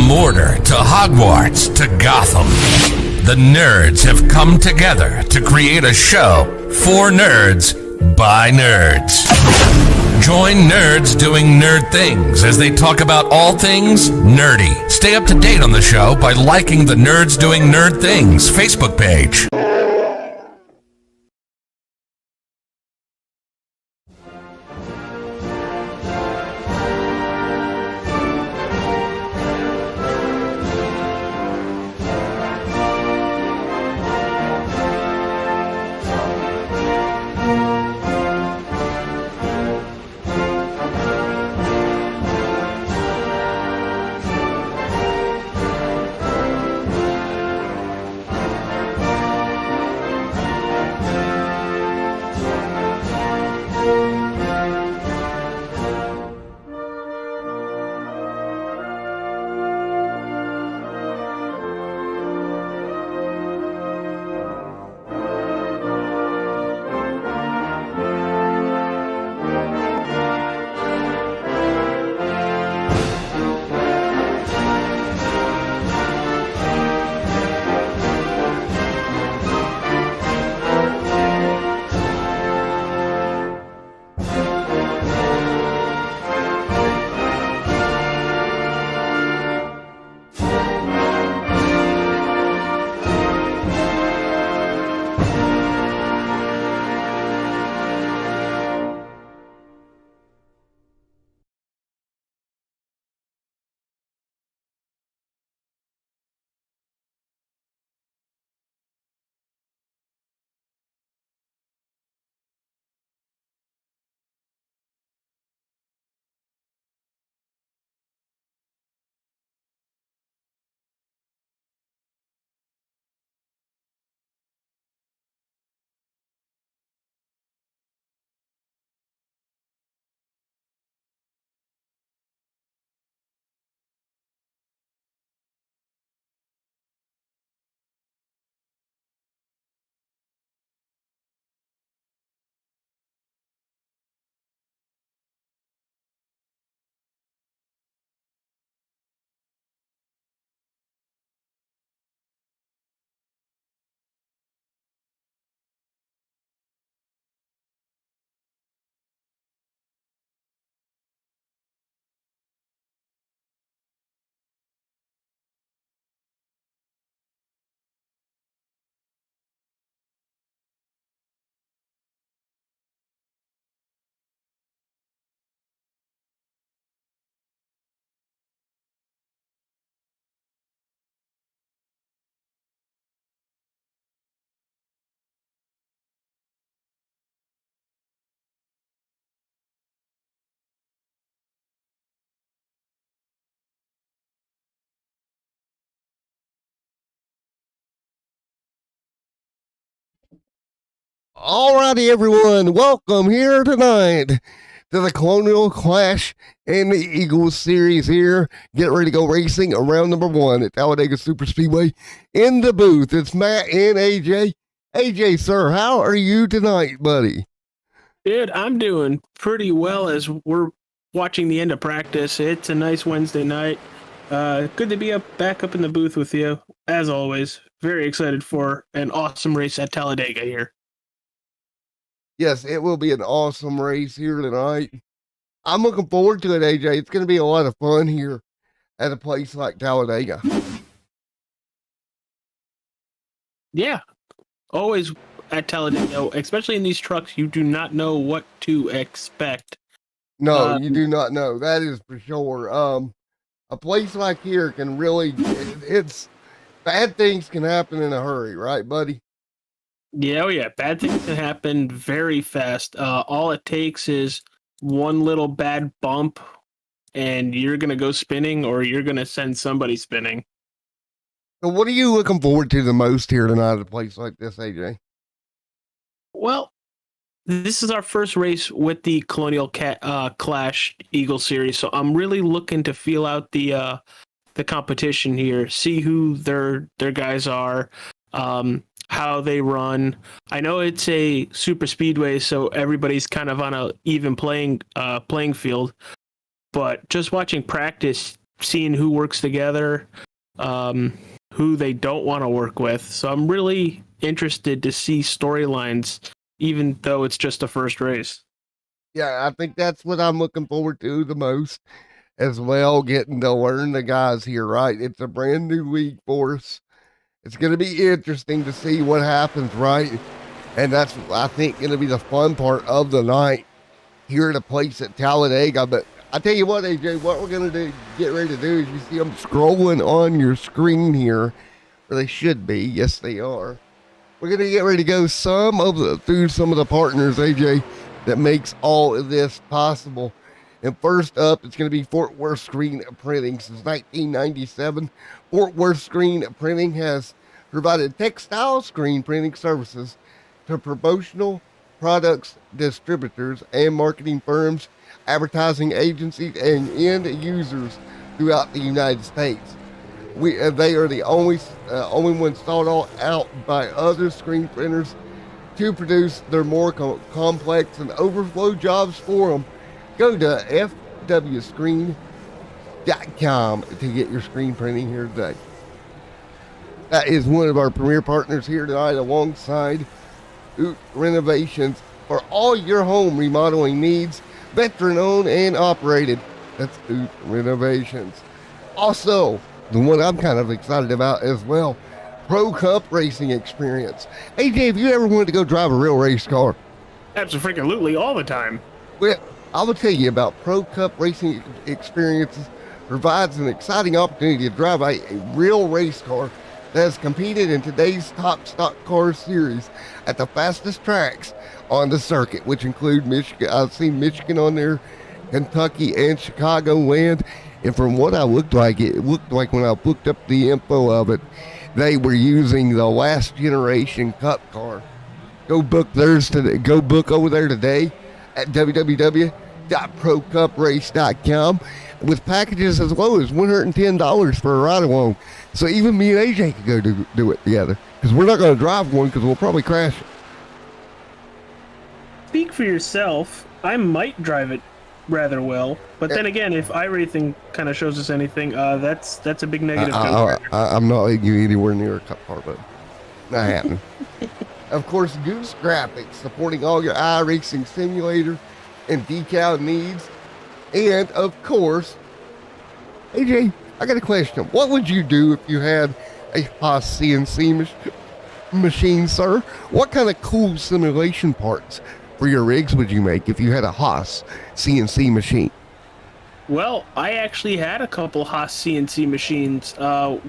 Mordor to Hogwarts to Gotham, the nerds have come together to create a show for nerds by nerds. Join nerds doing nerd things as they talk about all things nerdy. Stay up to date on the show by liking the Nerds Doing Nerd Things Facebook page. Alrighty, everyone, welcome here tonight to the Colonial Clash and the Eagles series here. Get ready to go racing around number one at Talladega Super Speedway. In the booth, it's Matt and AJ. AJ, sir, how are you tonight, buddy? Dude, I'm doing pretty well as we're watching the end of practice. It's a nice Wednesday night. Good to be back up in the booth with you, as always. Very excited for an awesome race at Talladega here. Yes, it will be an awesome race here tonight. I'm looking forward to it, AJ. It's going to be a lot of fun here at a place like Talladega. Yeah, always at Talladega, especially in these trucks, you do not know what to expect. No, you do not know. That is for sure. A place like here can really, it's bad things can happen in a hurry, right, buddy? Yeah, oh yeah, bad things can happen very fast. All it takes is one little bad bump, and you're gonna go spinning, or you're gonna send somebody spinning. So, what are you looking forward to the most here tonight at a place like this, AJ? Well, this is our first race with the Colonial Clash Eagle Series, so I'm really looking to feel out the competition here, see who their guys are. How they run. I know it's a super speedway, so everybody's kind of on a even playing field. But just watching practice, seeing who works together, who they don't want to work with. So I'm really interested to see storylines, even though it's just the first race. Yeah, I think that's what I'm looking forward to the most as well, getting to learn the guys here, right? It's a brand new league for us. It's going to be interesting to see what happens, right? And that's, I think, going to be the fun part of the night here at a place at Talladega. But I tell you what, AJ, what we're going to get ready to do is you see them scrolling on your screen here, or they should be. Yes, they are. We're going to get ready to go through some of the partners, AJ, that makes all of this possible. And first up, it's going to be Fort Worth Screen Printing. Since 1997, Fort Worth Screen Printing has provided textile screen printing services to promotional products distributors and marketing firms, advertising agencies, and end users throughout the United States. They are the only ones sought out by other screen printers to produce their more complex and overflow jobs for them. Go to fwscreen.com to get your screen printing here today. That is one of our premier partners here tonight, alongside Oot Renovations for all your home remodeling needs, veteran owned and operated. That's Oot Renovations. Also, the one I'm kind of excited about as well, Pro Cup Racing Experience. AJ, have you ever wanted to go drive a real race car? Absolutely, all the time. Well, I will tell you about Pro Cup Racing Experiences. Provides an exciting opportunity to drive a real race car that has competed in today's top stock car series at the fastest tracks on the circuit, which include Michigan. I've seen Michigan on there, Kentucky, and Chicagoland. And from what it looked like when I looked up the info of it, they were using the last generation Cup car. Go book theirs today. Go book over there today at www.procuprace.com with packages as low as $110 for a ride along. So even me and AJ could go do it together, because we're not going to drive one because we'll probably crash it. Speak for yourself. I might drive it rather well, but then again, if iRacing kind of shows us anything, that's a big negative. I'm not letting you anywhere near a Cup car, but not happening. Of course, Goose Graphics, supporting all your iRacing simulator and decal needs. And of course, AJ, I got a question. What would you do if you had a Haas CNC machine, sir? What kind of cool simulation parts for your rigs would you make if you had a Haas CNC machine? Well, I actually had a couple Haas CNC machines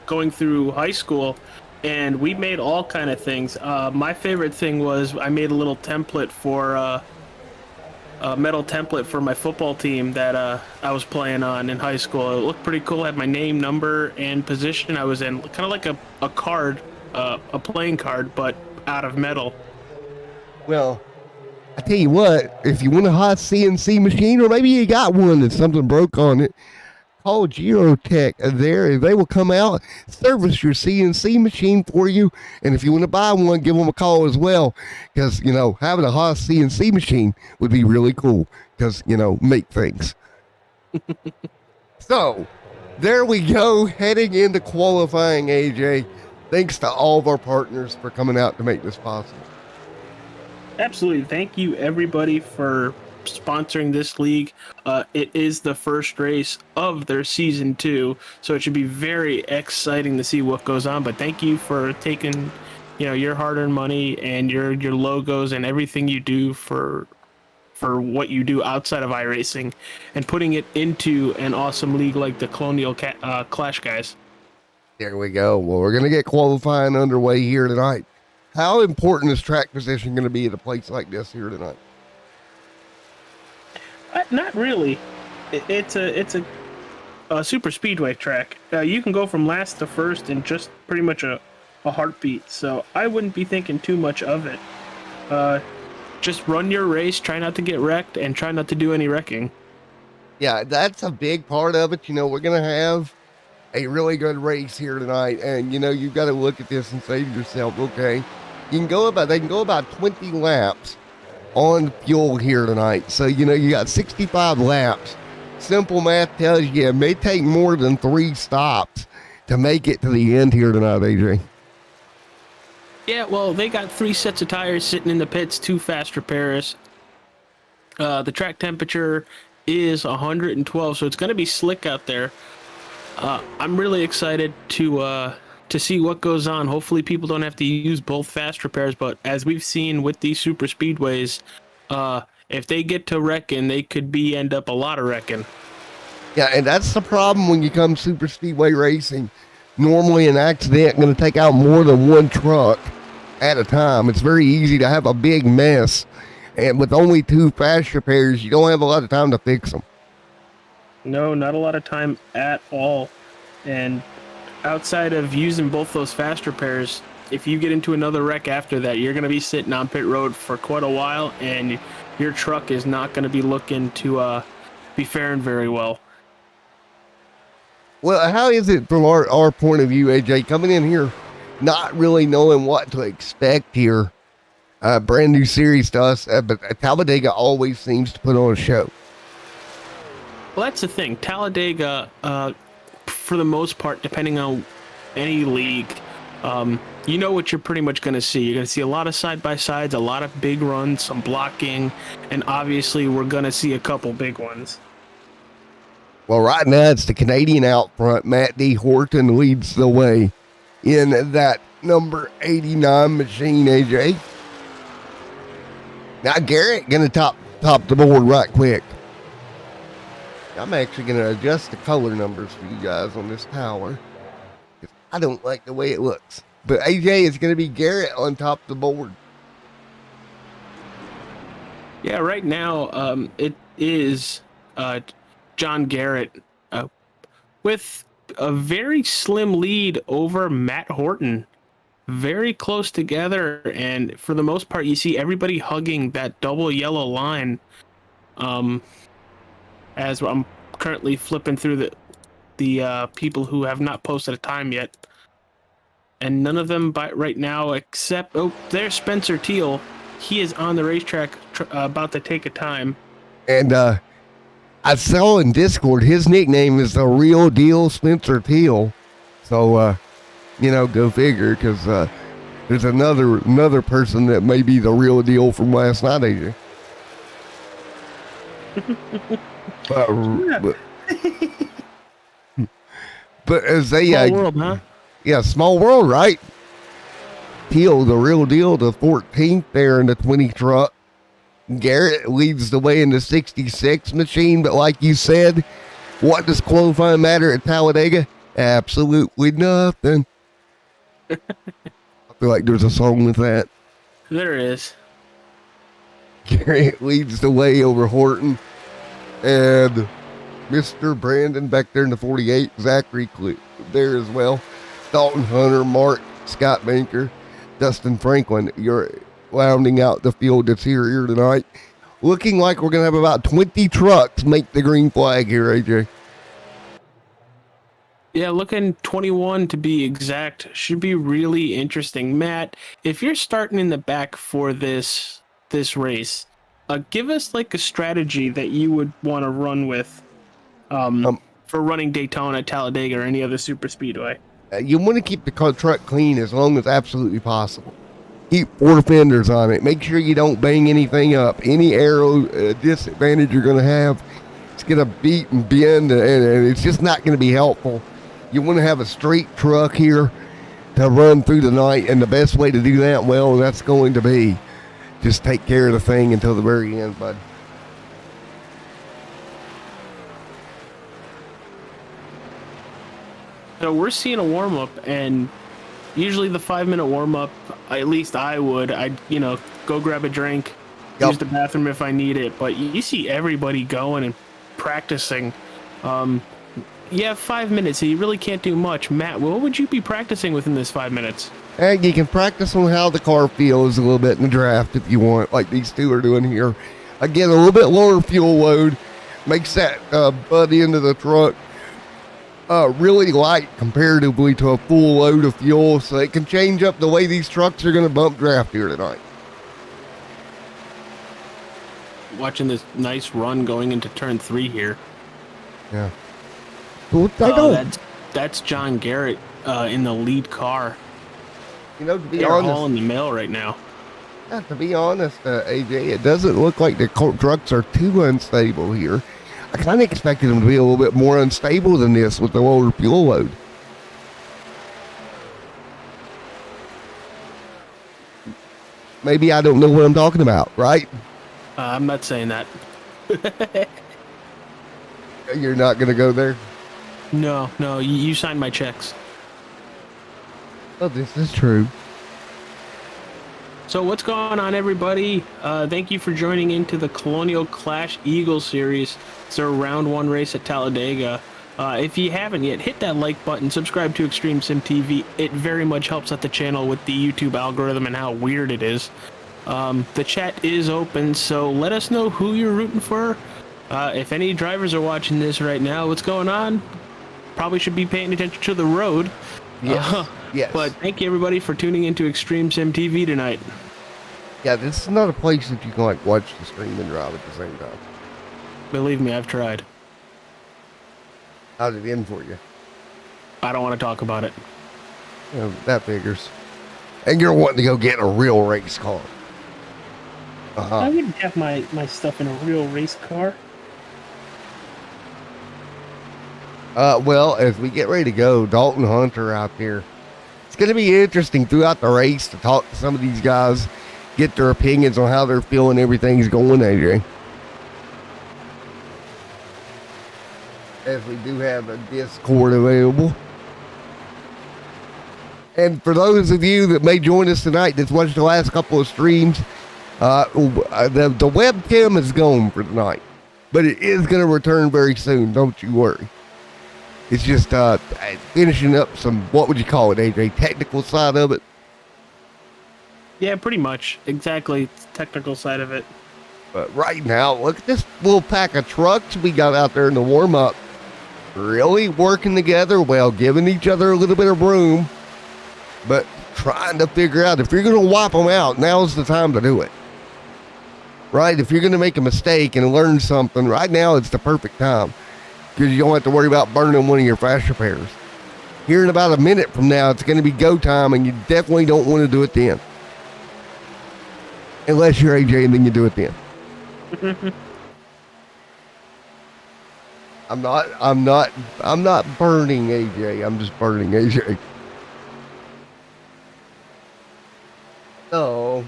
going through high school, and we made all kind of things. My favorite thing was I made a little template for a metal template for my football team that I was playing on in high school. It looked pretty cool. It had my name, number, and position I was in. Kind of like a card, a playing card, but out of metal. Well, I tell you what, if you want a hot CNC machine, or maybe you got one and something broke on it, call Girotech there. They will come out, service your CNC machine for you. And if you want to buy one, give them a call as well. Because, having a hot CNC machine would be really cool. Because, make things. So, there we go, heading into qualifying, AJ. Thanks to all of our partners for coming out to make this possible. Absolutely. Thank you, everybody, for sponsoring this league. It is the first race of their season 2, so it should be very exciting to see what goes on. But thank you for taking, your hard-earned money and your logos and everything you do for what you do outside of iRacing and putting it into an awesome league like the Colonial Clash, guys. There we go. Well, we're going to get qualifying underway here tonight. How important is track position going to be at a place like this here tonight? Not really. It's a super speedway track. You can go from last to first in just pretty much a heartbeat. So I wouldn't be thinking too much of it. Just run your race, try not to get wrecked, and try not to do any wrecking. Yeah, that's a big part of it. We're going to have a really good race here tonight. And, you've got to look at this and say to yourself, okay, they can go about 20 laps on fuel here tonight. So, you got 65 laps simple math tells you it may take more than 3 stops to make it to the end here tonight, AJ. Yeah, well, they got 3 sets of tires sitting in the pits, 2 fast repairs. The track temperature is 112, so it's going to be slick out there. I'm really excited to see what goes on. Hopefully people don't have to use both fast repairs, but as we've seen with these super speedways, if they get to wrecking, they could end up a lot of wrecking. Yeah, and that's the problem when you come super speedway racing. Normally an accident going to take out more than one truck at a time. It's very easy to have a big mess, and with only 2 fast repairs, you don't have a lot of time to fix them. No, not a lot of time at all. And outside of using both those fast repairs, if you get into another wreck after that, you're going to be sitting on pit road for quite a while, and your truck is not going to be looking to be faring very well. Well, how is it from our point of view, AJ, coming in here, not really knowing what to expect here? Brand new series to us, but Talladega always seems to put on a show. Well, that's the thing. Talladega, for the most part, depending on any league, you know what you're pretty much going to see. You're going to see a lot of side-by-sides, a lot of big runs, some blocking, and obviously we're going to see a couple big ones. Well, right now it's the Canadian out front. Matt D. Horton leads the way in that number 89 machine, AJ. Now Garrett going to top the board right quick. I'm actually going to adjust the color numbers for you guys on this tower, because I don't like the way it looks. But AJ is going to be Garrett on top of the board. Yeah, right now it is John Garrett with a very slim lead over Matt Horton. Very close together, and for the most part, you see everybody hugging that double yellow line. As I'm currently flipping through the people who have not posted a time yet, and none of them right now except there's Spencer Teal. He is on the racetrack about to take a time. And I saw in Discord his nickname is the Real Deal Spencer Teal. So go figure, because there's another person that may be the real deal from last night, AJ. But as they small world, huh? Yeah, small world, right? Teal, the real deal, the 14th there in the 20 truck. Garrett leads the way in the 66 machine, but like you said, what does qualifying matter at Talladega? Absolutely nothing. I feel like there's a song with that. There is. Garrett leads the way over Horton, and Mr. Brandon back there in the 48, Zachary there as well. Dalton Hunter, Mark, Scott Banker, Dustin Franklin, you're rounding out the field that's here tonight. Looking like we're going to have about 20 trucks make the green flag here, AJ. Yeah, looking 21 to be exact. Should be really interesting. Matt, if you're starting in the back for this race, give us like a strategy that you would want to run with for running Daytona, Talladega, or any other super speedway. You want to keep the truck clean as long as absolutely possible. Keep 4 fenders on it. Make sure you don't bang anything up. Any aero disadvantage you're going to have, it's going to beat and bend, and it's just not going to be helpful. You want to have a straight truck here to run through the night, and the best way to do that, well, that's going to be just take care of the thing until the very end, bud. So we're seeing a warm-up, and usually the 5-minute warm-up, at least I'd go grab a drink, use the bathroom if I need it, but you see everybody going and practicing. You have 5 minutes, so you really can't do much. Matt, what would you be practicing within this 5 minutes? And you can practice on how the car feels a little bit in the draft if you want, like these two are doing here. Again, a little bit lower fuel load makes that butt end of the truck really light comparatively to a full load of fuel, so it can change up the way these trucks are going to bump draft here tonight. Watching this nice run going into turn 3 here. Yeah. Well, I Oh, don't. that's John Garrett in the lead car. You know, to be They're honest, hauling the mail right now. yeah, to be honest, AJ, it doesn't look like the trucks are too unstable here. I kind of expected them to be a little bit more unstable than this with the lower fuel load. Maybe I don't know what I'm talking about, right? I'm not saying that. You're not going to go there? No, you signed my checks. Oh, this is true. So what's going on, everybody? Thank you for joining into the Colonial Clash Eagle Series. It's our round 1 race at Talladega. If you haven't yet, hit that like button, subscribe to Extreme Sim TV. It very much helps out the channel with the YouTube algorithm and how weird it is. The chat is open, so let us know who you're rooting for. If any drivers are watching this right now, what's going on? Probably should be paying attention to the road. Yes. Yes. But thank you, everybody, for tuning into Extreme Sim TV tonight. Yeah, this is not a place that you can like watch the stream and drive at the same time. Believe me, I've tried. How'd it end for you? I don't want to talk about it. Yeah, that figures. And you're wanting to go get a real race car. I wouldn't have my stuff in a real race car. Well, as we get ready to go, Dalton Hunter out there. It's going to be interesting throughout the race to talk to some of these guys, get their opinions on how they're feeling everything's going, AJ. As we do have a Discord available. And for those of you that may join us tonight that's watched the last couple of streams, the webcam is gone for tonight. But it is going to return very soon, don't you worry. It's just finishing up some, what would you call it, AJ? Technical side of it? Yeah, pretty much. Exactly. It's the technical side of it. But right now, look at this little pack of trucks we got out there in the warm-up. Really working together well, giving each other a little bit of room, but trying to figure out if you're going to wipe them out, now's the time to do it. Right? If you're going to make a mistake and learn something, right now it's the perfect time. Because you don't have to worry about burning one of your fast repairs. Here in about a minute from now, it's going to be go time, and you definitely don't want to do it then. Unless you're AJ, and then you do it then. I'm not burning AJ. I'm just burning AJ. So,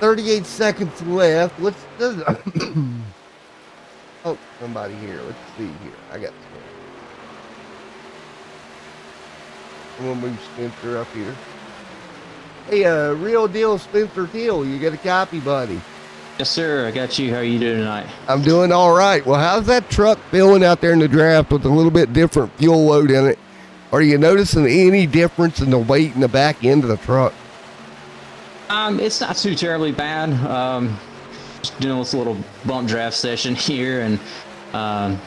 38 seconds left. Let's do oh, somebody here. Let's see here. I got I'm gonna move Spencer up here. Hey, real deal Spencer Hill. You got a copy, buddy? Yes, sir. I got you. How are you doing tonight? I'm doing all right. Well, how's that truck feeling out there in the draft with a little bit different fuel load in it? Are you noticing any difference in the weight in the back end of the truck? It's not too terribly bad. Just doing this little bump draft session here, and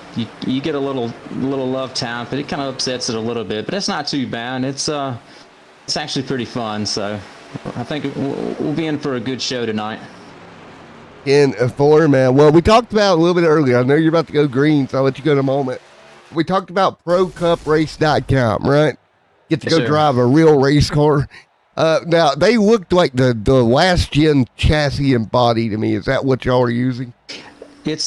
you get a little love tap, but it kind of upsets it a little bit. But it's not too bad. It's actually pretty fun. So I think we'll be in for a good show tonight. In a 4, man. Well, we talked about a little bit earlier. I know you're about to go green, so I'll let you go in a moment. We talked about ProCupRace.com, right? Get to Yes, go sir. drive a real race car. Now, they looked like the last gen chassis and body to me. Is that what y'all are using? It's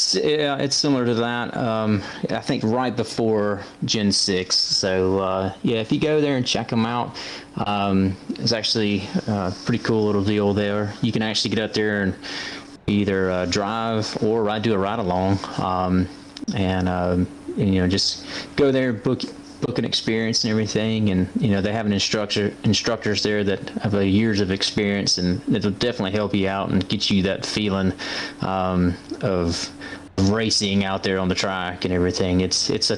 similar to that. I think right before Gen 6. So yeah, if you go there and check them out, it's actually a pretty cool little deal there. You can actually get up there and either drive or do a ride along, and you know, just go there, book an experience and everything. And you know, they have instructors there that have years of experience, and it'll definitely help you out and get you that feeling of racing out there on the track and everything. It's a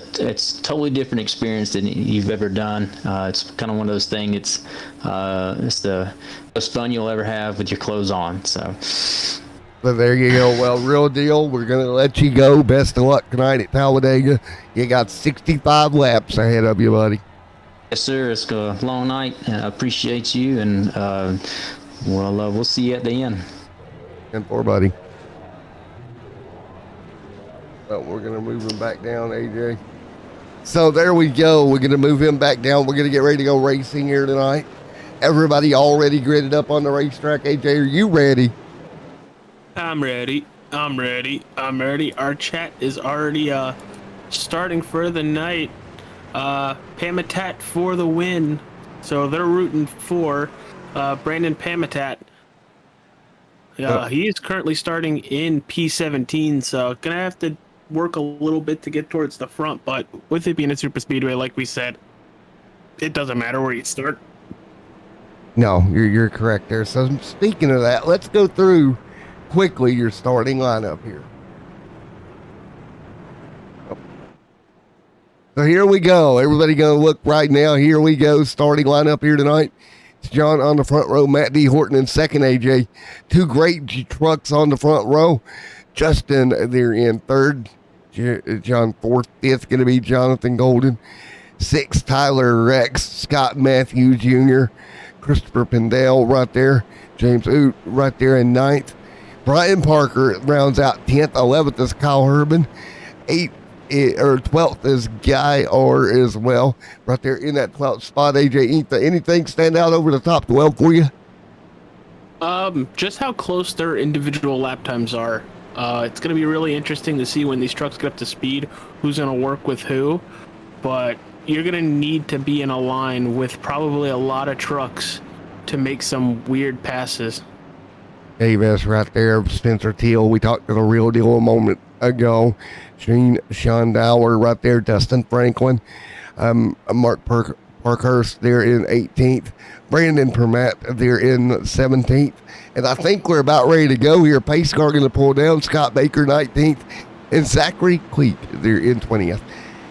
totally different experience than you've ever done. It's kind of one of those things. It's the most fun you'll ever have with your clothes on. So. But there you go. Well, real deal. We're going to let you go. Best of luck tonight at Talladega. You got 65 laps ahead of you, buddy. Yes, sir. It's a long night, and I appreciate you, and we'll see you at the end. And 4, buddy. But we're going to move him back down, AJ. So there we go. We're going to move him back down. We're going to get ready to go racing here tonight. Everybody already gridded up on the racetrack. AJ, are you ready? I'm ready. Our chat is already starting for the night. Pamatat for the win. So they're rooting for Brandon Pamatat. He is currently starting in P17, so gonna have to work a little bit to get towards the front, but with it being a super speedway, like we said, it doesn't matter where you start. No, you're correct there. So speaking of that, let's go through quickly your starting lineup here. So here we go. Everybody gonna look right now. Here we go. Starting lineup here tonight. It's John on the front row, Matt D. Horton in second, AJ. Two great trucks on the front row. Justin there in third. John fourth. Fifth going to be Jonathan Golden. Sixth, Tyler Rex. Scott Matthews Jr. Christopher Pendale right there. James Oot right there in ninth. Brian Parker rounds out 10th. 11th is Kyle Herban. 12th is Guy R as well. Right there in that 12th spot, AJ. Anything stand out over the top 12 for you? Just how close their individual lap times are. It's going to be really interesting to see when these trucks get up to speed, who's going to work with who. But you're going to need to be in a line with probably a lot of trucks to make some weird passes. Davis right there, Spencer Teal. We talked to the real deal a moment ago. Sean Dowler right there, Dustin Franklin. Mark Parkhurst there in 18th. Brandon Permat there in 17th. And I think we're about ready to go here. Pace car going to pull down. Scott Baker 19th. And Zachary Cleek there in 20th.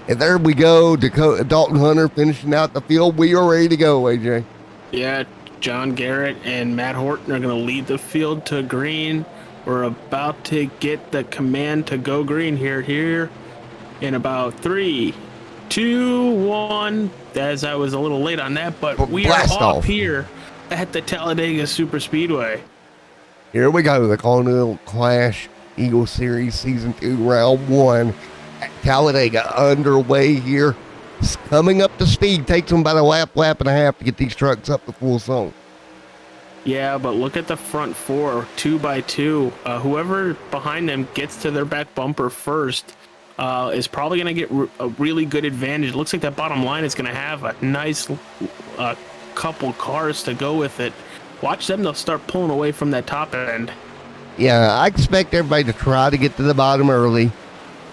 And there we go. Dalton Hunter finishing out the field. We are ready to go, AJ. Yeah, John Garrett and Matt Horton are going to lead the field to green. We're about to get the command to go green here in about 3, 2, 1. As I was a little late on that, but we are off here at the Talladega Super Speedway. Here we go. The Colonial Clash Eagle Series Season 2 Round 1 at Talladega underway here. It's coming up to speed. Takes them about a lap and a half to get these trucks up to full zone. Yeah, but look at the front four, 2x2. Whoever behind them gets to their back bumper first is probably going to get a really good advantage. It looks like that bottom line is going to have a nice couple cars to go with it. Watch them, they'll start pulling away from that top end. Yeah, I expect everybody to try to get to the bottom early.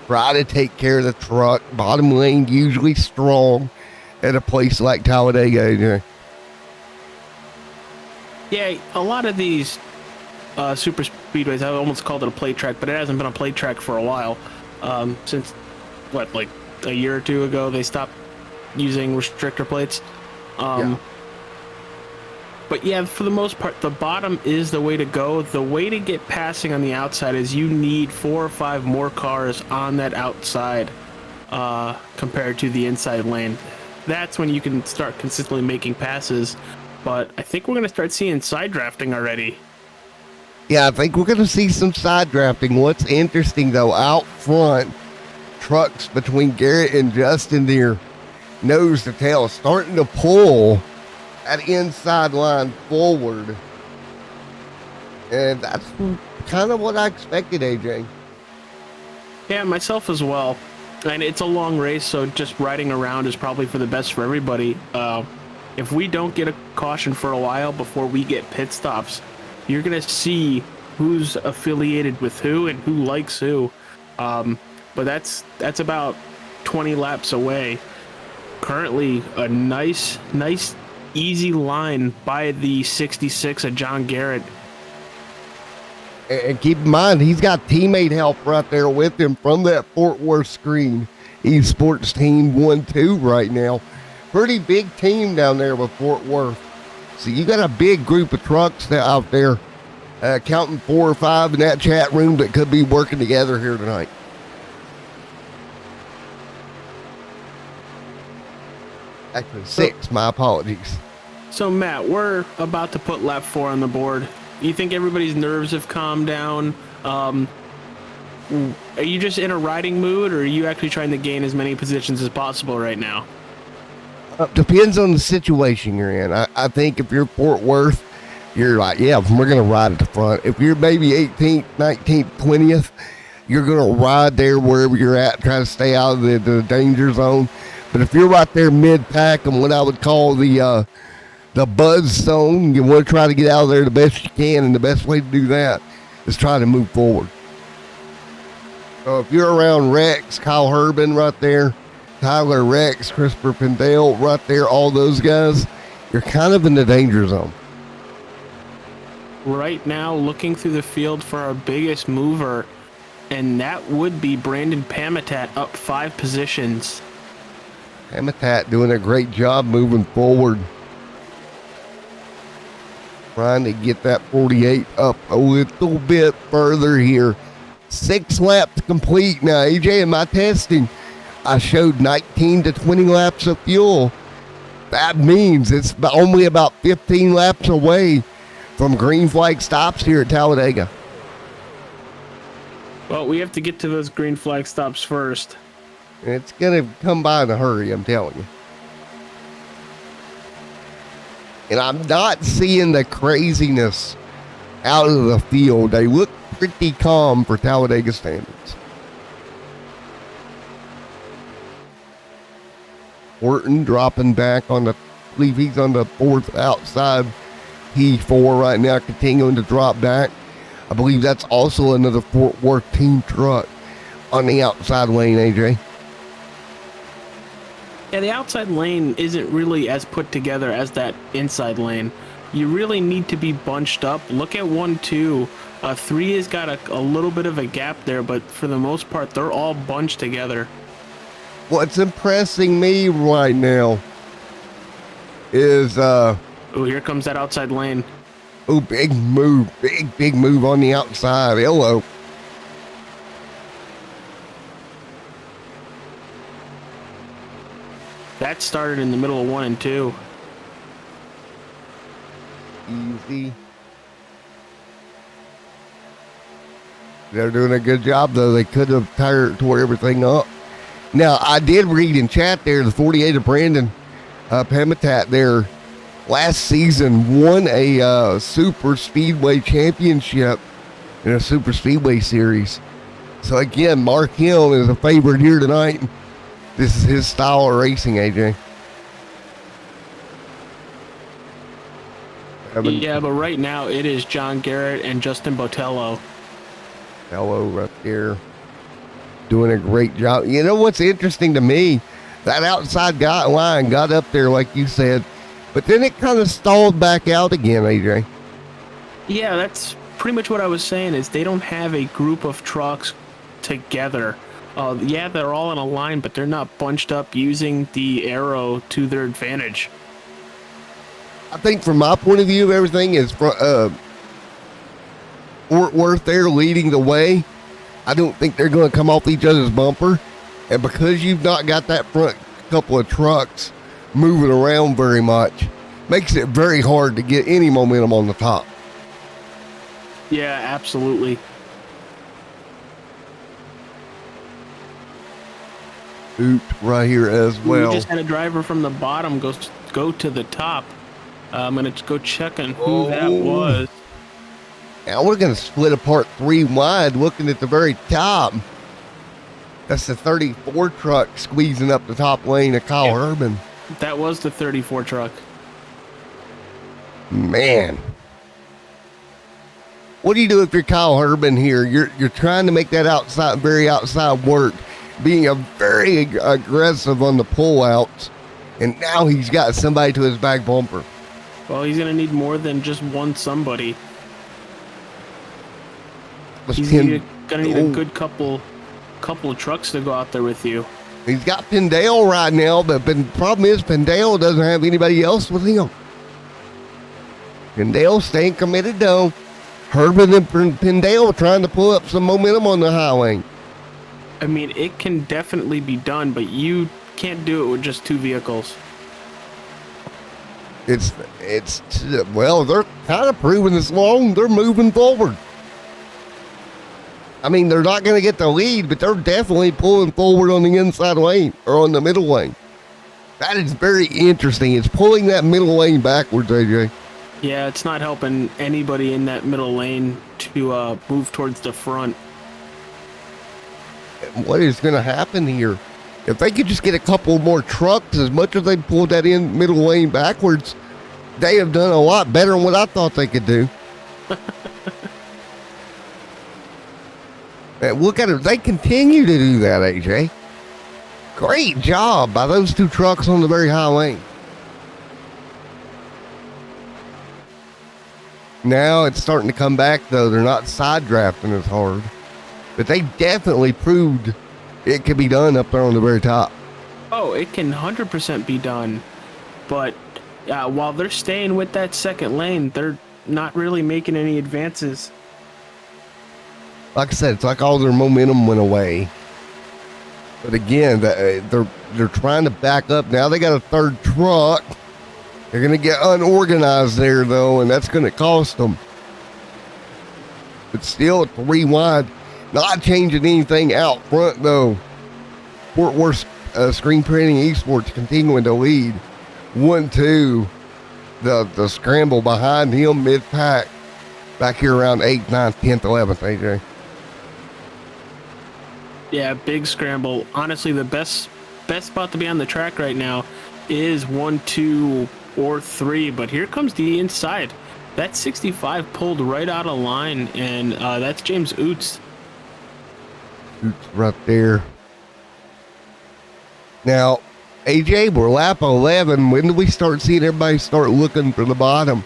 Try to take care of the truck. Bottom lane usually strong at a place like Talladega. Yeah, a lot of these super speedways, I almost called it a play track, but it hasn't been a play track for a while. Since, like a year or two ago, they stopped using restrictor plates. Yeah. But yeah, for the most part, the bottom is the way to go. The way to get passing on the outside is you need 4 or 5 more cars on that outside compared to the inside lane. That's when you can start consistently making passes. But I think we're going to start seeing side drafting already. Yeah, I think we're going to see some side drafting. What's interesting, though, out front, trucks between Garrett and Justin there, nose to tail, starting to pull that inside line forward. And that's kind of what I expected, AJ. Yeah, myself as well. And it's a long race, so just riding around is probably for the best for everybody. If we don't get a caution for a while before we get pit stops, you're going to see who's affiliated with who and who likes who. But that's about 20 laps away. Currently, a nice, easy line by the 66 of John Garrett. And keep in mind, he's got teammate help right there with him from that Fort Worth screen. Esports Team 1-2 right now. Pretty big team down there with Fort Worth. So you got a big group of trucks out there, counting 4 or 5 in that chat room that could be working together here tonight. Actually, 6. My apologies. So, Matt, we're about to put lap 4 on the board. You think everybody's nerves have calmed down? Are you just in a riding mood, or are you actually trying to gain as many positions as possible right now? Depends on the situation you're in. I think if you're Fort Worth, you're like, yeah, we're going to ride at the front. If you're maybe 18th, 19th, 20th, you're going to ride there wherever you're at, try to stay out of the danger zone. But if you're right there mid-pack and what I would call the buzz zone, you want to try to get out of there the best you can, and the best way to do that is try to move forward. So if you're around Rex, Kyle Herbin right there, Tyler Rex, Christopher Pendale right there, all those guys, you're kind of in the danger zone. Right now, looking through the field for our biggest mover, and that would be Brandon Pamitat, up 5 positions. Pamitat doing a great job moving forward. Trying to get that 48 up a little bit further here. 6 laps complete now. AJ, in my testing, I showed 19 to 20 laps of fuel. That means it's only about 15 laps away from green flag stops here at Talladega. Well, we have to get to those green flag stops first. It's going to come by in a hurry, I'm telling you. And I'm not seeing the craziness out of the field. They look pretty calm for Talladega standards. Orton dropping back on the, I believe he's on the 4th outside P4 right now, continuing to drop back. I believe that's also another Fort Worth team truck on the outside lane, AJ. Yeah, the outside lane isn't really as put together as that inside lane. You really need to be bunched up. Look at 1, 2. 3 has got a little bit of a gap there, but for the most part, they're all bunched together. What's impressing me right now is Oh, here comes that outside lane. oh, big move on the outside. Hello. That started in the middle of 1 and 2. Easy. They're doing a good job, though. They could have tore everything up. Now, I did read in chat there, the 48 of Brandon Pamitat there last season won a super speedway championship in a super speedway series. So again, mark him as a favorite here tonight. This is his style of racing, AJ. Yeah, but right now it is John Garrett and Justin Botello. Hello right there. Doing a great job. You know what's interesting to me? That outside line got up there, like you said, but then it kind of stalled back out again, AJ. Yeah, that's pretty much what I was saying, is they don't have a group of trucks together. Yeah, they're all in a line, but they're not bunched up using the arrow to their advantage. I think from my point of view, everything is Fort Worth there leading the way. I don't think they're going to come off each other's bumper. And because you've not got that front couple of trucks moving around very much, makes it very hard to get any momentum on the top. Yeah, absolutely. Oot right here as well. We just had a driver from the bottom go to the top. I'm going to go check on who that was. Now we're going to split apart 3 wide, looking at the very top. That's the 34 truck squeezing up the top lane of Kyle Urban. That was the 34 truck. Man. What do you do if you're Kyle Urban here? You're trying to make that very outside work, being a very aggressive on the pullouts, and now he's got somebody to his back bumper. Well, he's going to need more than just one somebody. He's going to need a good couple of trucks to go out there with you. He's got Pendale right now, but the problem is Pendale doesn't have anybody else with him. Pendale staying committed though. Herbin and Pendale trying to pull up some momentum on the highway. I mean, it can definitely be done, but you can't do it with just 2 vehicles. Well, they're kind of proving this along. They're moving forward. I mean, they're not going to get the lead, but they're definitely pulling forward on the inside lane or on the middle lane. That is very interesting. It's pulling that middle lane backwards, AJ. Yeah, it's not helping anybody in that middle lane to move towards the front. What is going to happen here? If they could just get a couple more trucks, as much as they pulled that in middle lane backwards, they have done a lot better than what I thought they could do. And look at it. They continue to do that, AJ. Great job by those two trucks on the very high lane. Now it's starting to come back, though. They're not side drafting as hard. But they definitely proved it could be done up there on the very top. Oh, it can 100% be done. But while they're staying with that second lane, they're not really making any advances. Like I said, it's like all their momentum went away. But again, they're trying to back up. Now they got a third truck. They're going to get unorganized there, though, and that's going to cost them. But still, 3 wide. Not changing anything out front, though. Fort Worth Screen Printing Esports continuing to lead. 1-2. The scramble behind him mid-pack. Back here around 8th, 9th, 10th, 11th, AJ. Yeah, big scramble. Honestly, the best spot to be on the track right now is 1, 2, or 3. But here comes the inside. That 65 pulled right out of line, and that's James Oots. Oots right there. Now, AJ, we're lap 11. When do we start seeing everybody start looking for the bottom?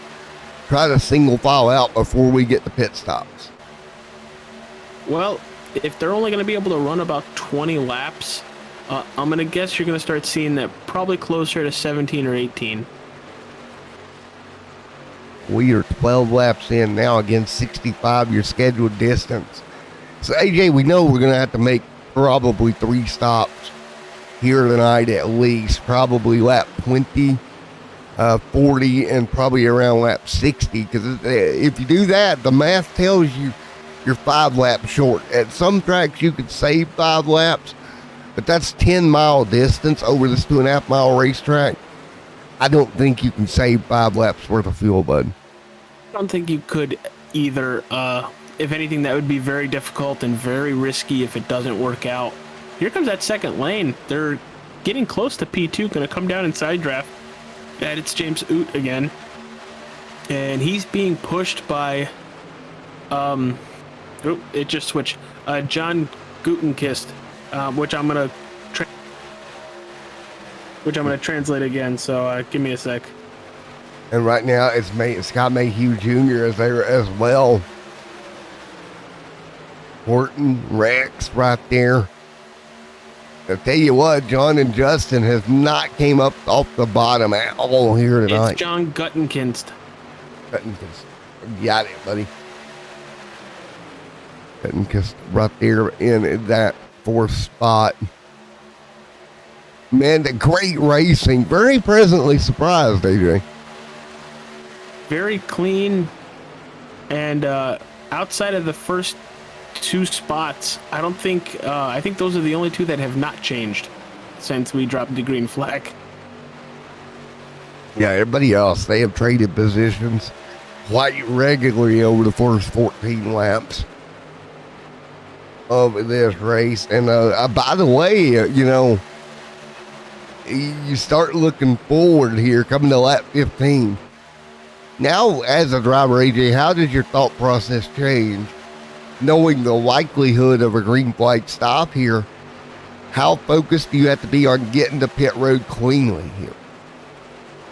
Try to single file out before we get the pit stops. Well, if they're only going to be able to run about 20 laps, I'm going to guess you're going to start seeing that probably closer to 17 or 18. We are 12 laps in now, again, 65 your scheduled distance. So, AJ, we know we're going to have to make probably 3 stops here tonight at least. Probably lap 20, 40, and probably around lap 60. Because if you do that, the math tells you you're 5 laps short. At some tracks, you could save 5 laps, but that's 10-mile distance over this 2.5-mile racetrack. I don't think you can save 5 laps worth of fuel, bud. I don't think you could either. If anything, that would be very difficult and very risky if it doesn't work out. Here comes that second lane. They're getting close to P2, going to come down inside draft. And it's James Oot again. And he's being pushed by, it just switched. John Gutenkist, which I'm going to translate again. So give me a sec. And right now it's Scott Mayhew Jr. is there as well. Horton, Rex right there. I'll tell you what, John and Justin has not came up off the bottom at all here tonight. It's John Gutenkist. Got it, buddy. Gutenkist right there in that 4th spot. Man, the great racing. Very pleasantly surprised, AJ. Very clean, and outside of the first 2 spots, I don't think, I think those are the only 2 that have not changed since we dropped the green flag. Yeah, everybody else, they have traded positions quite regularly over the first 14 laps of this race. And by the way, you start looking forward here, coming to lap 15. Now, as a driver, AJ, how does your thought process change? Knowing the likelihood of a green flag stop here, how focused do you have to be on getting to pit road cleanly here?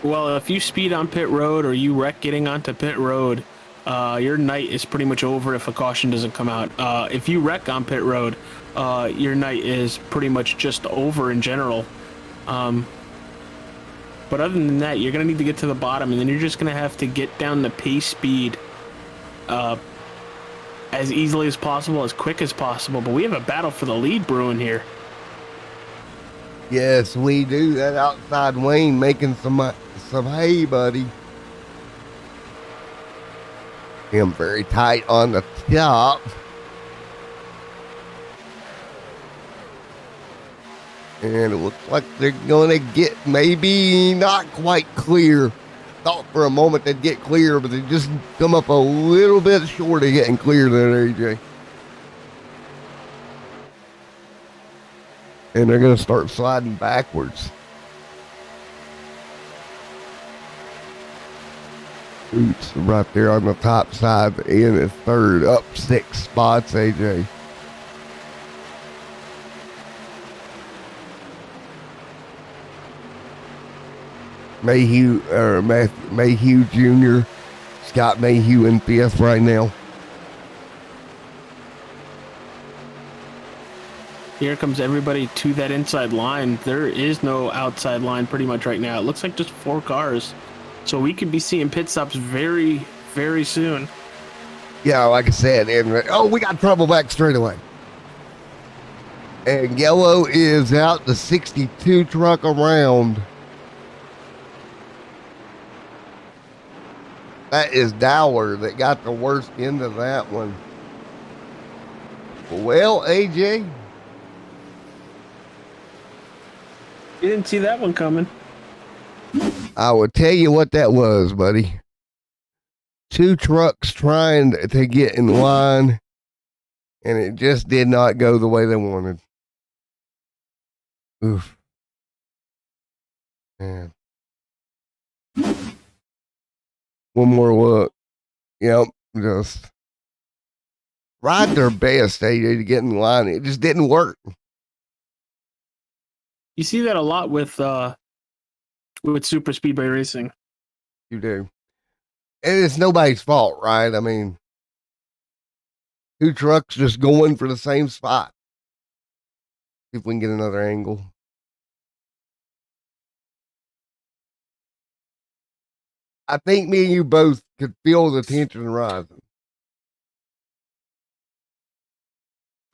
Well, if you speed on pit road or you wreck getting onto pit road, your night is pretty much over if a caution doesn't come out. If you wreck on pit road, your night is pretty much just over in general. But other than that, you're going to need to get to the bottom, and then you're just going to have to get down the pace speed as easily as possible, as quick as possible. But we have a battle for the lead brewing here. Yes, we do. That outside lane making some hay, buddy. Him very tight on the top. And it looks like they're going to get maybe not quite clear. Thought for a moment they'd get clear, but they just come up a little bit short of getting clear there, AJ. And they're going to start sliding backwards. Boots right there on the top side in the third, up 6 spots, AJ. Mayhew Jr., Scott Mayhew in 5th right now. Here comes everybody to that inside line. There is no outside line pretty much right now. It looks like just 4 cars. So we could be seeing pit stops very, very soon. Yeah, like I said, and we got trouble back straight away. And yellow is out the 62 truck around. That is Dowler that got the worst end of that one. Well, AJ. You didn't see that one coming. I will tell you what that was, buddy. 2 trucks trying to get in line, and it just did not go the way they wanted. Oof. Man. One more look. Yep, just tried their best, AJ, to get in line. It just didn't work. You see that a lot with super speedway racing. You do. And it's nobody's fault, right? I mean, 2 trucks just going for the same spot. See if we can get another angle. I think me and you both could feel the tension rising.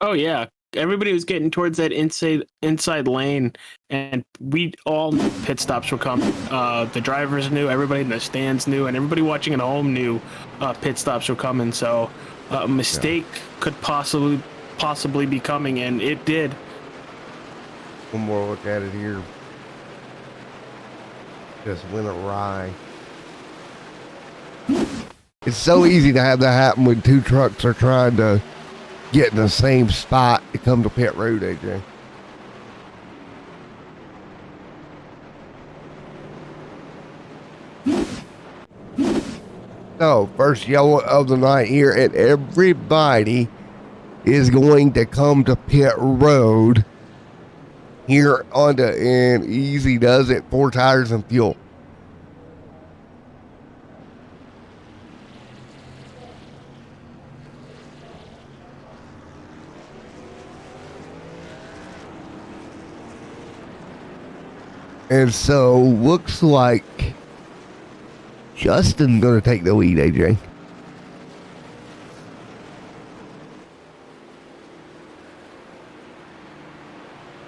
Oh yeah, everybody was getting towards that inside lane, and we all knew pit stops were coming. The drivers knew, everybody in the stands knew, and everybody watching at home knew pit stops were coming. So a mistake could possibly be coming, and it did. One more look at it here. Just went awry. It's so easy to have that happen when 2 trucks are trying to get in the same spot to come to pit road, AJ. So, first yellow of the night here, and everybody is going to come to pit road here onto, and easy does it, 4 tires and fuel. And so, looks like Justin's going to take the lead, AJ.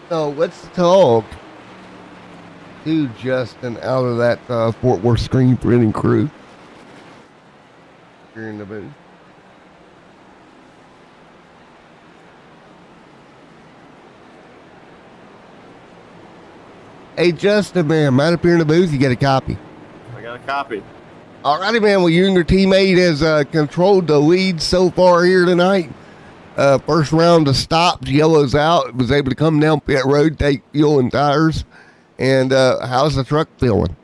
So, let's talk to Justin out of that Fort Worth screen printing crew. Here in the booth. Hey, Justin, man, right up here in the booth, you got a copy. I got a copy. All righty, man. Well, you and your teammate has controlled the lead so far here tonight. First round of stops, yellow's out. Was able to come down pit road, take fuel and tires. And how's the truck feeling?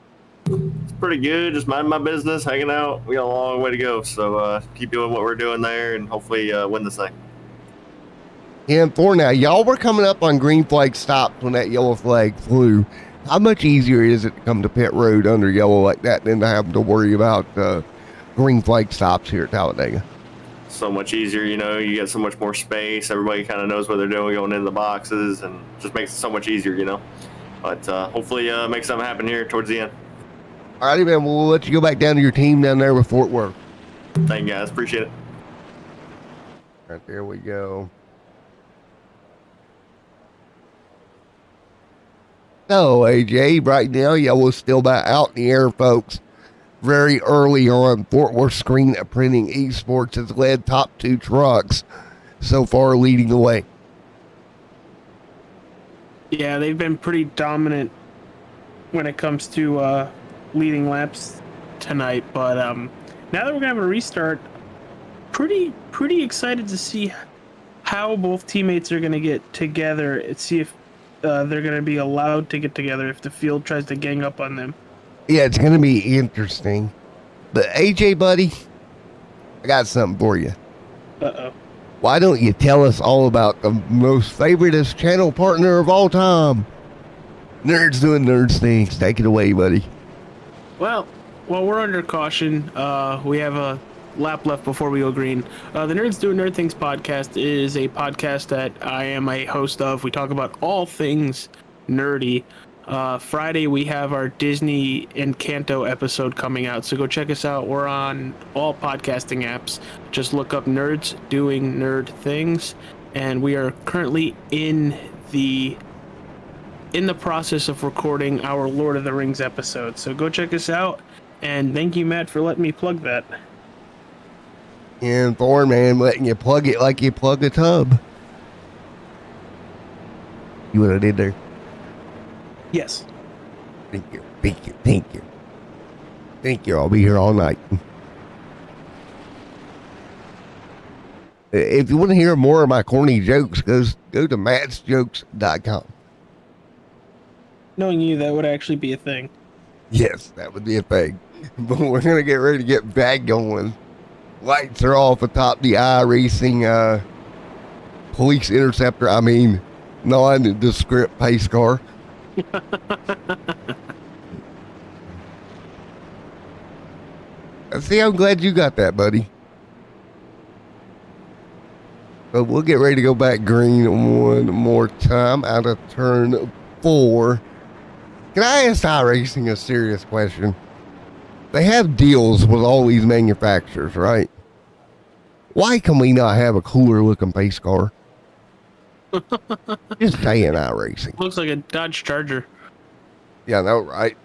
It's pretty good. Just minding my business, hanging out. We got a long way to go. So keep doing what we're doing there and hopefully win this thing. And for now, y'all were coming up on green flag stops when that yellow flag flew. How much easier is it to come to pit road under yellow like that than to have to worry about green flag stops here at Talladega? So much easier, you know, you get so much more space. Everybody kind of knows what they're doing going into the boxes and just makes it so much easier, you know. But hopefully make something happen here towards the end. All righty, man. We'll let you go back down to your team down there with Fort Worth. Thank you, guys. Appreciate it. Right there we go. So, AJ, right now, yellow's still back out in the air, folks. Very early on, Fort Worth Screen Printing Esports has led top 2 trucks so far, leading the way. Yeah, they've been pretty dominant when it comes to leading laps tonight. But now that we're gonna have a restart, pretty excited to see how both teammates are gonna get together and see if they're gonna be allowed to get together if the field tries to gang up on them. Yeah, it's going to be interesting. But AJ, buddy, I got something for you. Uh-oh. Why don't you tell us all about the most favoriteest channel partner of all time? Nerds doing nerds things. Take it away, buddy. Well, we're under caution. We have a lap left before we go green. The Nerds Doing Nerd Things podcast is a podcast that I am a host of. We talk about all things nerdy. Friday, we have our Disney Encanto episode coming out, so go check us out. We're on all podcasting apps. Just look up Nerds Doing Nerd Things, and we are currently in the process of recording our Lord of the Rings episode. So go check us out, and thank you, Matt, for letting me plug that. And Thorn, man, letting you plug it like you plug a tub. You what I did there? Yes. Thank you. Thank you. Thank you. Thank you. I'll be here all night. If you want to hear more of my corny jokes, go to mattsjokes.com. Knowing you, that would actually be a thing. Yes, that would be a thing. But we're going to get ready to get back going. Lights are off atop the iRacing police interceptor. I mean, nondescript pace car. See, I'm glad you got that, buddy. But we'll get ready to go back green one more time out of turn 4. Can I ask iRacing a serious question? They have deals with all these manufacturers, right? Why can we not have a cooler looking pace car? Just saying, iRacing. Looks like a Dodge Charger. Yeah, I know, right?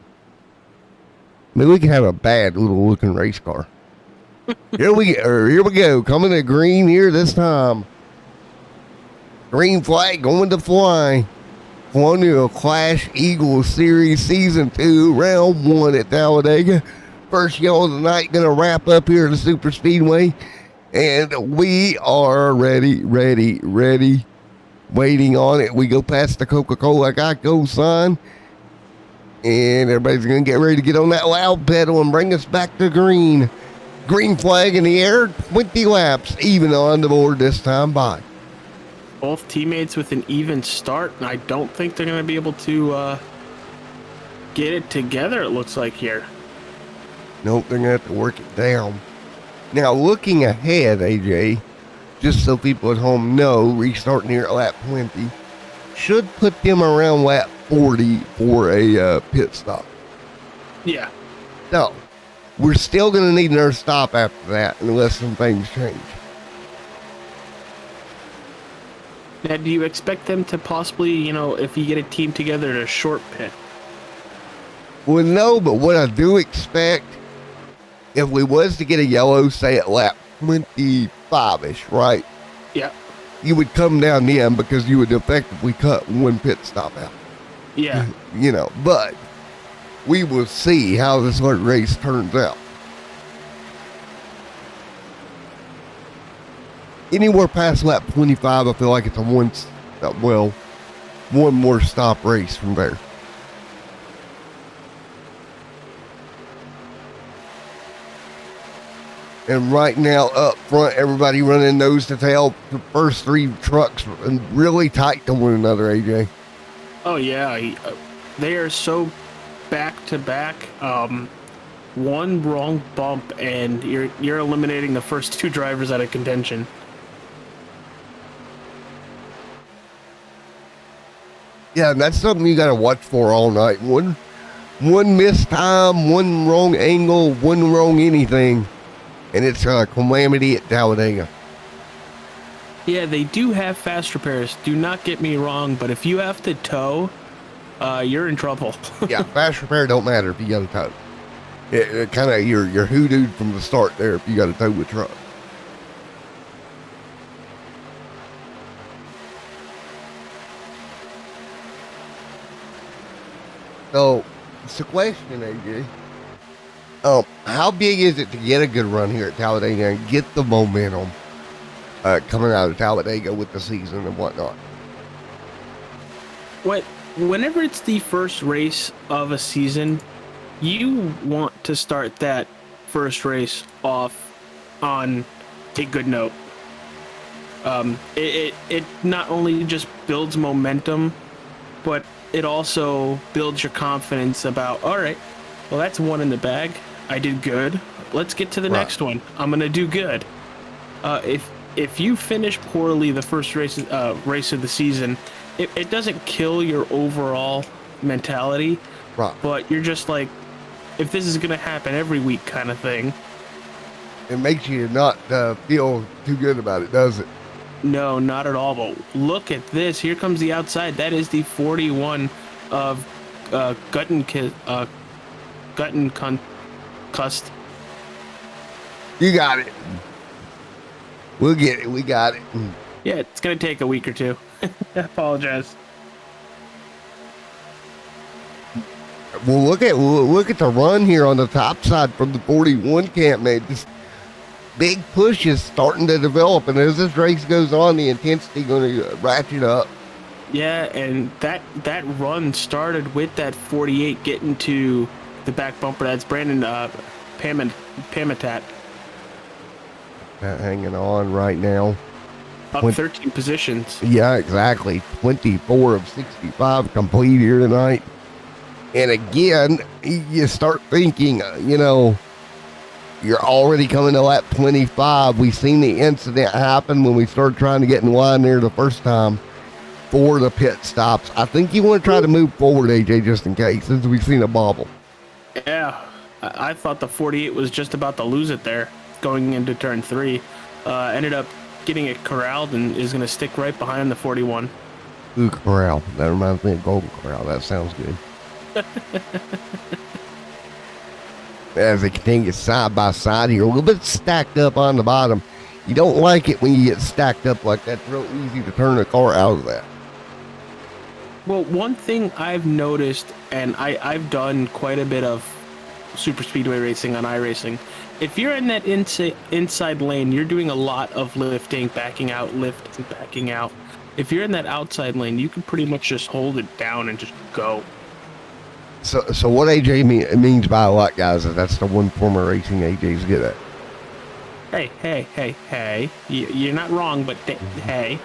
I mean, we can have a bad little looking race car. Here we go. Coming to green here this time. Green flag going to fly. Colonial Clash Eagle Series Season 2, Round 1 at Talladega. First yellow of the night, going to wrap up here at the Super Speedway. And we are ready. Waiting on it. We go past the Coca-Cola Geico sign. And everybody's going to get ready to get on that loud pedal and bring us back to green. Green flag in the air, 20 laps, even on the board this time by. Both teammates with an even start, and I don't think they're going to be able to get it together, it looks like here. Nope, they're going to have to work it down. Now, looking ahead, AJ, just so people at home know, restarting here at lap 20 should put them around lap 40 for a pit stop. Yeah. So, we're still going to need another stop after that unless some things change. Now, do you expect them to possibly, if you get a team together, to short pit? Well, no, but what I do expect, if we was to get a yellow, say at lap 25-ish, right? Yeah. You would come down then because you would effectively cut one pit stop out. Yeah. But we will see how this race turns out. Anywhere past lap 25, I feel like it's one more stop race from there. And right now up front, everybody running nose to tail. The first 3 trucks really tight to one another, AJ. Oh, yeah. They are so back to back. One wrong bump, and you're eliminating the first 2 drivers out of contention. Yeah, and that's something you got to watch for all night. One missed time, one wrong angle, one wrong anything, and it's a calamity at Talladega. Yeah, they do have fast repairs. Do not get me wrong, but if you have to tow, you're in trouble. Yeah, fast repair don't matter if you got a tow. It kind of you're hoodooed from the start there if you got a tow with truck. So, it's a question, AJ. How big is it to get a good run here at Talladega and get the momentum coming out of Talladega with the season and whatnot? Whenever it's the first race of a season, you want to start that first race off on a good note. It not only just builds momentum, but it also builds your confidence about, all right, well, that's one in the bag. I did good. Let's get to the next one. I'm gonna do good. If you finish poorly the first race of the season, it doesn't kill your overall mentality, Right. but you're just like, if this is gonna happen every week, kind of thing. It makes you not feel too good about it, does it? No, not at all. But look at this. Here comes the outside. That is the 41 of Cust. You got it. We'll get it. We got it. Yeah, it's gonna take a week or two. I apologize. Well, look at the run here on the top side from the 41 camp, man. This big push is starting to develop, and as this race goes on, the intensity going to ratchet up. Yeah, and that run started with that 48 getting to the back bumper. That's Brandon Pamitat. Hanging on right now. Up 13 positions. Yeah, exactly. 24 of 65 complete here tonight. And again, you start thinking, you're already coming to lap 25. We've seen the incident happen when we started trying to get in line there the first time for the pit stops. I think you want to try to move forward, AJ, just in case, since we've seen a bobble. Yeah, I thought the 48 was just about to lose it there going into turn 3. Ended up getting it corralled and is going to stick right behind the 41. Ooh, Corral. That reminds me of Golden Corral. That sounds good. As they continue side by side here, a little bit stacked up on the bottom. You don't like it when you get stacked up like that. It's real easy to turn a car out of that. Well, one thing I've noticed, and I've done quite a bit of super speedway racing on iRacing. If you're in that inside lane, you're doing a lot of lifting, backing out, lifting, backing out. If you're in that outside lane, you can pretty much just hold it down and just go. So what AJ means by a lot, guys, is that's the one form of racing AJ's good at. Hey. You're not wrong, but hey.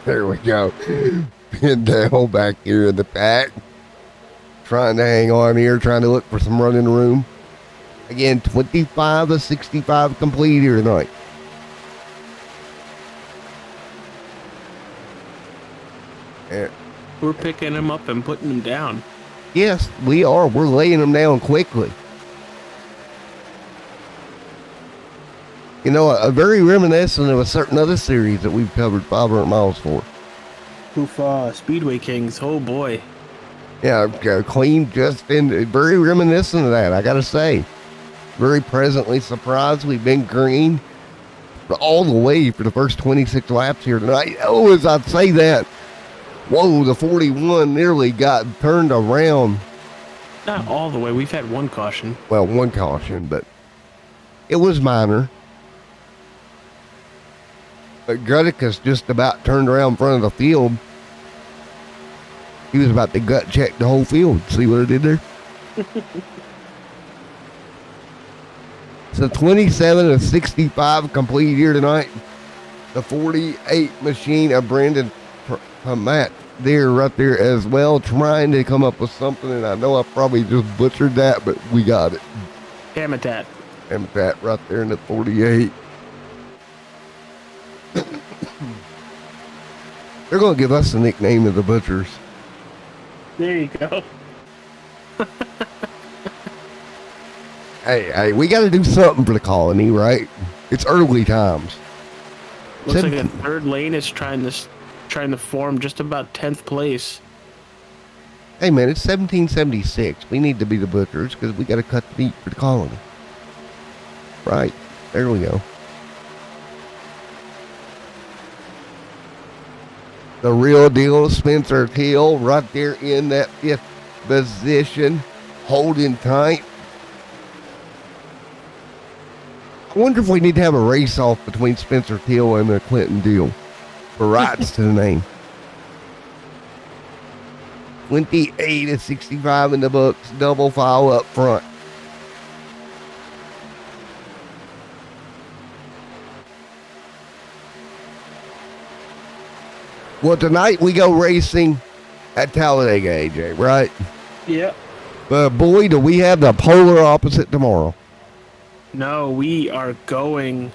There we go. Pindale back here in the pack. Trying to hang on here, trying to look for some running room. Again, 25 of 65 complete here tonight. And we're picking them up and putting them down. Yes, we are. We're laying them down quickly. A very reminiscent of a certain other series that we've covered 500 miles for. Speedway Kings. Oh, boy. Yeah, clean, just been very reminiscent of that, I got to say. Very pleasantly surprised. We've been green all the way for the first 26 laps here tonight. Oh, as I say that, whoa, the 41 nearly got turned around. Not all the way. We've had one caution. Well, one caution, but it was minor. But Grudicus just about turned around in front of the field. He was about to gut check the whole field. See what it did there? So 27 of 65 complete here tonight. The 48 machine of Brandon Matt there, right there as well, trying to come up with something, and I know I probably just butchered that, but we got it. Habitat right there in the 48. They're going to give us the nickname of the Butchers. There you go. Hey, we got to do something for the colony, right? It's early times. Looks like the third lane is trying to form just about 10th place. Hey, man, it's 1776. We need to be the Butchers because we got to cut the meat for the colony. Right. There we go. The real deal, Spencer Teal, right there in that fifth position, holding tight. I wonder if we need to have a race off between Spencer Teal and the Clinton Deal for rights to the name. 28-65 in the books, double file up front. Well, tonight we go racing at Talladega, AJ, right? Yep. But boy, do we have the polar opposite tomorrow. No, we are going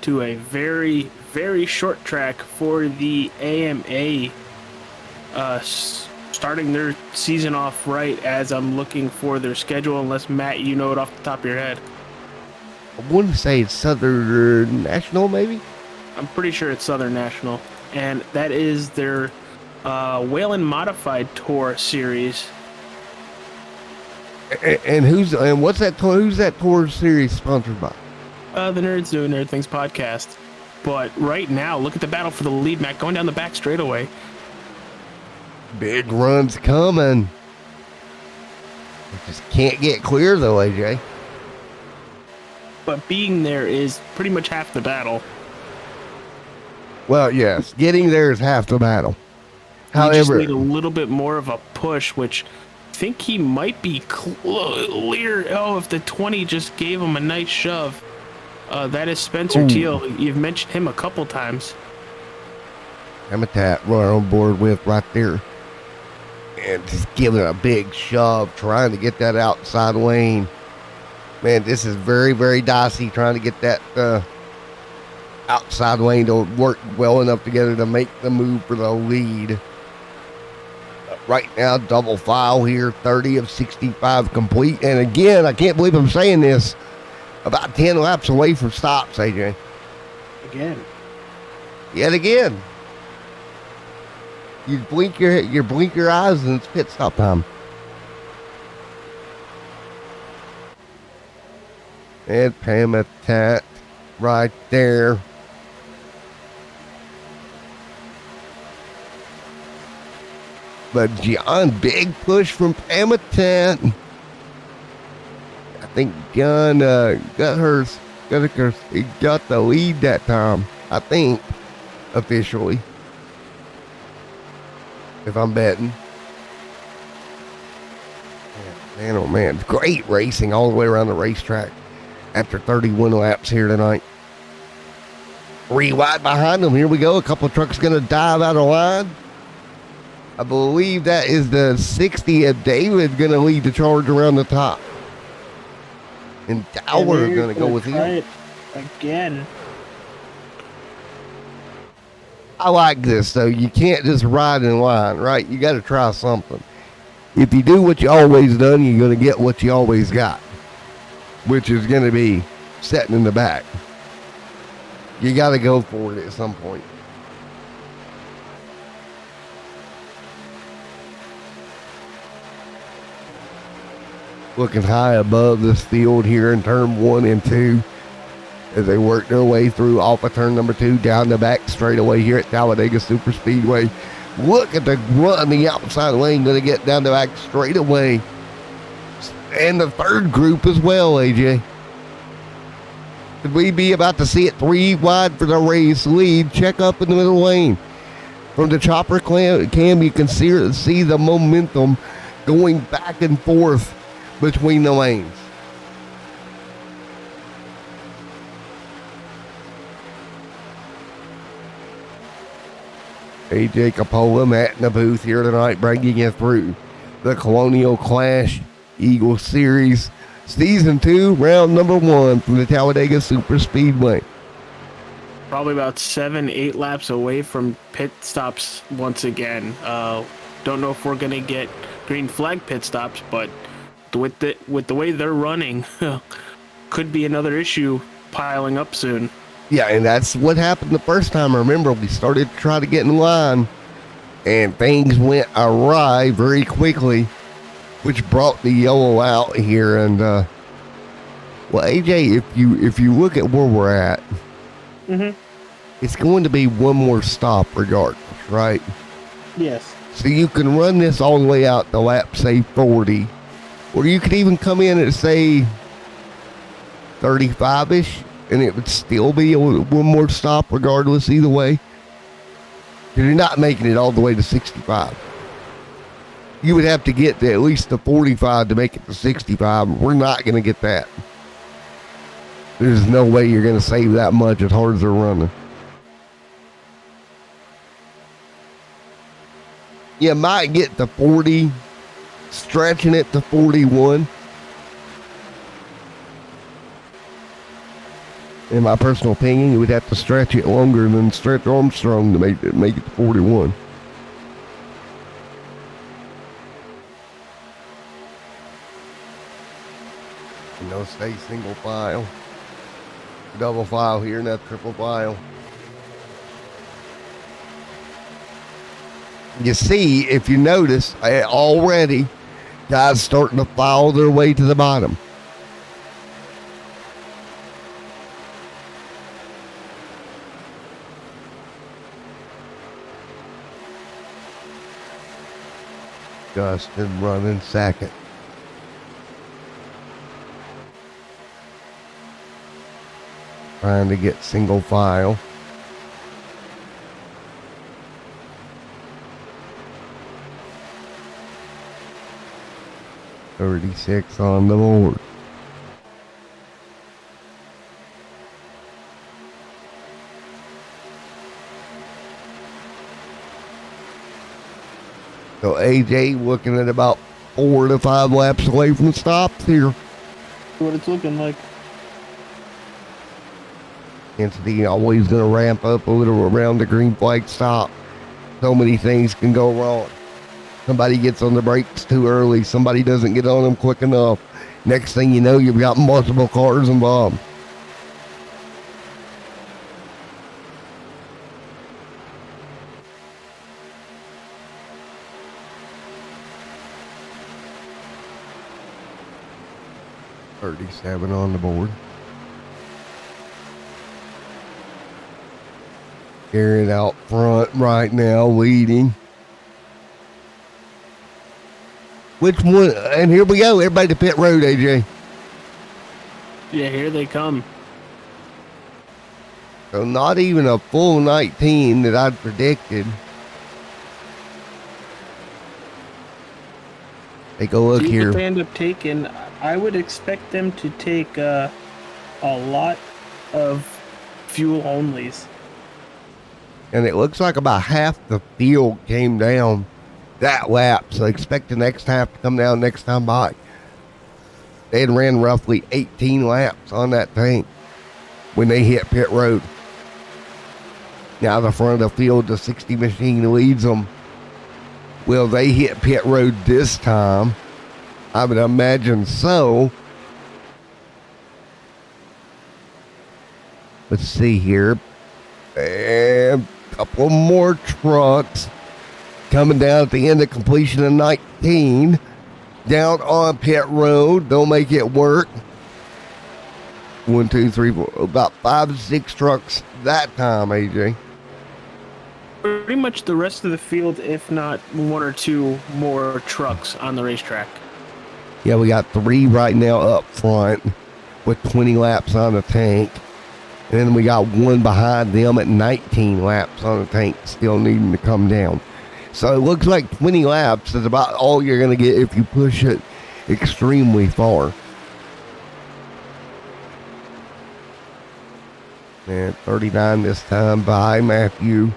to a very, very short track for the AMA, starting their season off right as I'm looking for their schedule, unless, Matt, you know it off the top of your head. I want to say it's Southern National, maybe? I'm pretty sure it's Southern National, and that is their Whalen Modified Tour series. And what's that tour? Who's that tour series sponsored by? The Nerds Doing Nerd Things podcast. But right now, look at the battle for the lead, Matt, going down the back straightaway. Big runs coming. We just can't get clear though, AJ. But being there is pretty much half the battle. Well, yes, getting there is half the battle. We just However, need a little bit more of a push, which I think he might be clear. Oh, if the 20 just gave him a nice shove. That is Spencer Teal. You've mentioned him a couple times. Habitat we're on board with right there. And just giving a big shove, trying to get that outside lane. Man, this is very, very dicey trying to get that outside lane to work well enough together to make the move for the lead. Right now, double file here, 30 of 65 complete. And again, I can't believe I'm saying this, about 10 laps away from stops, AJ. Again. Yet again. You blink your eyes and it's pit stop time. And Pamatat right there. But John, big push from Pamatat. I think John got the lead that time. I think, officially. If I'm betting. Man, oh man. Great racing all the way around the racetrack after 31 laps here tonight. 3 wide behind them. Here we go. A couple of trucks going to dive out of line. I believe that is the 60 of David going to lead the charge around the top. And Dower going to go with him. Again. I like this, though. You can't just ride in line, right? You got to try something. If you do what you always done, you're going to get what you always got, which is going to be sitting in the back. You got to go for it at some point. Looking high above this field here in turn 1 and 2 as they work their way through off of turn number 2 down the back straightaway here at Talladega Super Speedway. Look at the run, the outside lane going to get down the back straightaway. And the third group as well, AJ. Could we be about to see it 3 wide for the race lead? Check up in the middle lane. From the chopper cam, you can see the momentum going back and forth between the lanes. AJ Capola, Matt in the booth here tonight, bringing you through the Colonial Clash Eagle Series Season 2, round number 1 from the Talladega Super Speedway. Probably about 7-8 laps away from pit stops once again. Don't know if we're going to get green flag pit stops, but with the way they're running, could be another issue piling up soon. Yeah, and that's what happened the first time. I remember we started to try to get in line, and things went awry very quickly, which brought the yellow out here. And well, AJ, if you look at where we're at, it's going to be one more stop regardless, right? Yes. So you can run this all the way out to lap, say 40, or you could even come in at, say, 35-ish, and it would still be one more stop regardless either way. You're not making it all the way to 65. You would have to get to at least the 45 to make it to 65. We're not going to get that. There's no way you're going to save that much as hard as they're running. You might get to 40, stretching it to 41. In my personal opinion, you would have to stretch it longer than Stretch Armstrong to make it to 41. You know, stay single file. Double file here, not triple file. You see, if you notice, already guys starting to file their way to the bottom. Justin running second. Trying to get single file. .36 on the board. So AJ looking at about 4 to 5 laps away from the stops here. What it's looking like. Intensity always going to ramp up a little around the green flag stop. So many things can go wrong. Somebody gets on the brakes too early. Somebody doesn't get on them quick enough. Next thing you know, you've got multiple cars involved. .37 on the board. Garrett out front right now, leading. Which one? And here we go. Everybody to pit road, AJ. Yeah, here they come. So not even a full 19 that I'd predicted. Take a look See here. what they end up taking. I would expect them to take a lot of fuel onlys. And it looks like about half the field came down that lap. So expect the next half to come down next time by. They had ran roughly 18 laps on that tank when they hit pit road. Now the front of the field, the 60 machine leads them. Will they hit pit road this time? I would imagine so. Let's see here. And a couple more trucks coming down at the end of completion of 19. Down on pit road. They'll make it work. 1, 2, 3, 4. About 5 to 6 trucks that time, AJ. Pretty much the rest of the field, if not 1 or 2 more trucks on the racetrack. Yeah, we got 3 right now up front with 20 laps on the tank. And then we got 1 behind them at 19 laps on the tank still needing to come down. So it looks like 20 laps is about all you're going to get if you push it extremely far. And 39 this time by Matthew.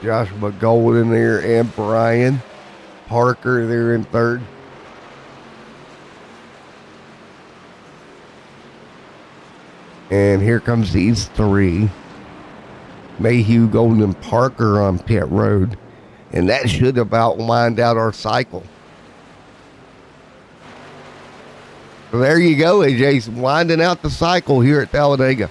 Joshua Golden there and Brian Parker there in third. And here comes these 3. Mayhew, Golden, and Parker on pit road. And that should about wind out our cycle. So there you go, AJ. Winding out the cycle here at Talladega.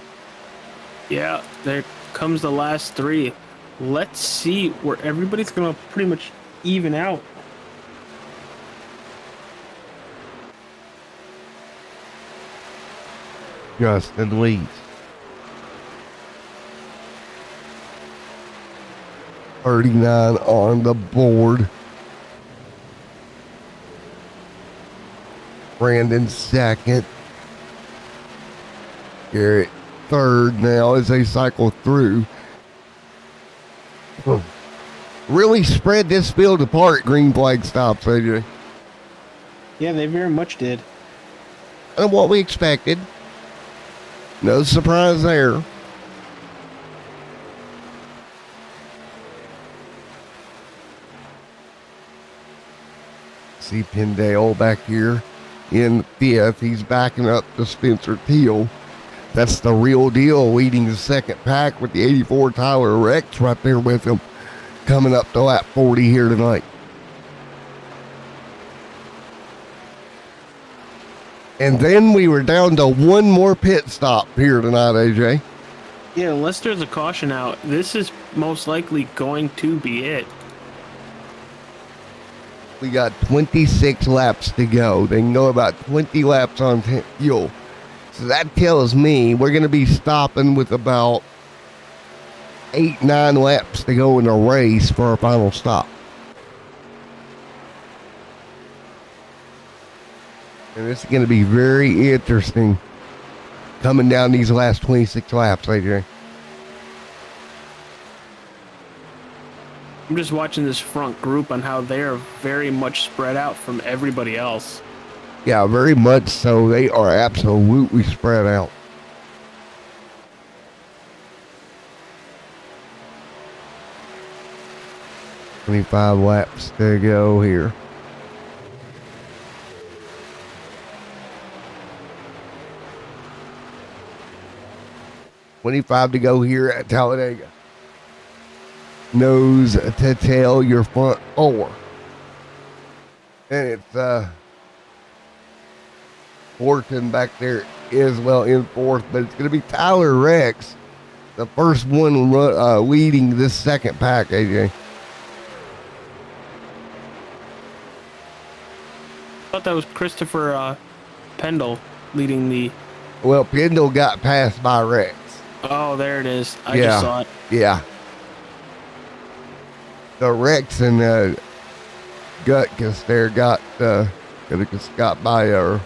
Yeah, there comes the last 3. Let's see where everybody's going to pretty much even out. Justin leads. 39 on the board. Brandon second. Garrett third now as they cycle through. Really spread this field apart, green flag stops, AJ. Yeah, they very much did. And what we expected. No surprise there. See Pendale back here in fifth. He's backing up to Spencer Teal. That's the real deal, leading the second pack with the 84 Tyler Rex right there with him, coming up to lap 40 here tonight. And then we were down to one more pit stop here tonight, AJ. Yeah, unless there's a caution out, this is most likely going to be it. We got 26 laps to go. They can go about 20 laps on fuel. So that tells me we're going to be stopping with about 8-9 laps to go in the race for our final stop. And this is going to be very interesting coming down these last 26 laps, AJ. I'm just watching this front group on how they are very much spread out from everybody else. Yeah, very much so. They are absolutely spread out. $25 laps to go here. $25 to go here at Talladega. Nose to tail your front four. And it's Orton back there is well in fourth, but it's going to be Tyler Rex, the first one leading this second pack, AJ. I thought that was Christopher Pendle leading the... Well, Pendle got passed by Rex. Oh, there it is. I just saw it. Yeah. The Rex and Gutkus there got by her.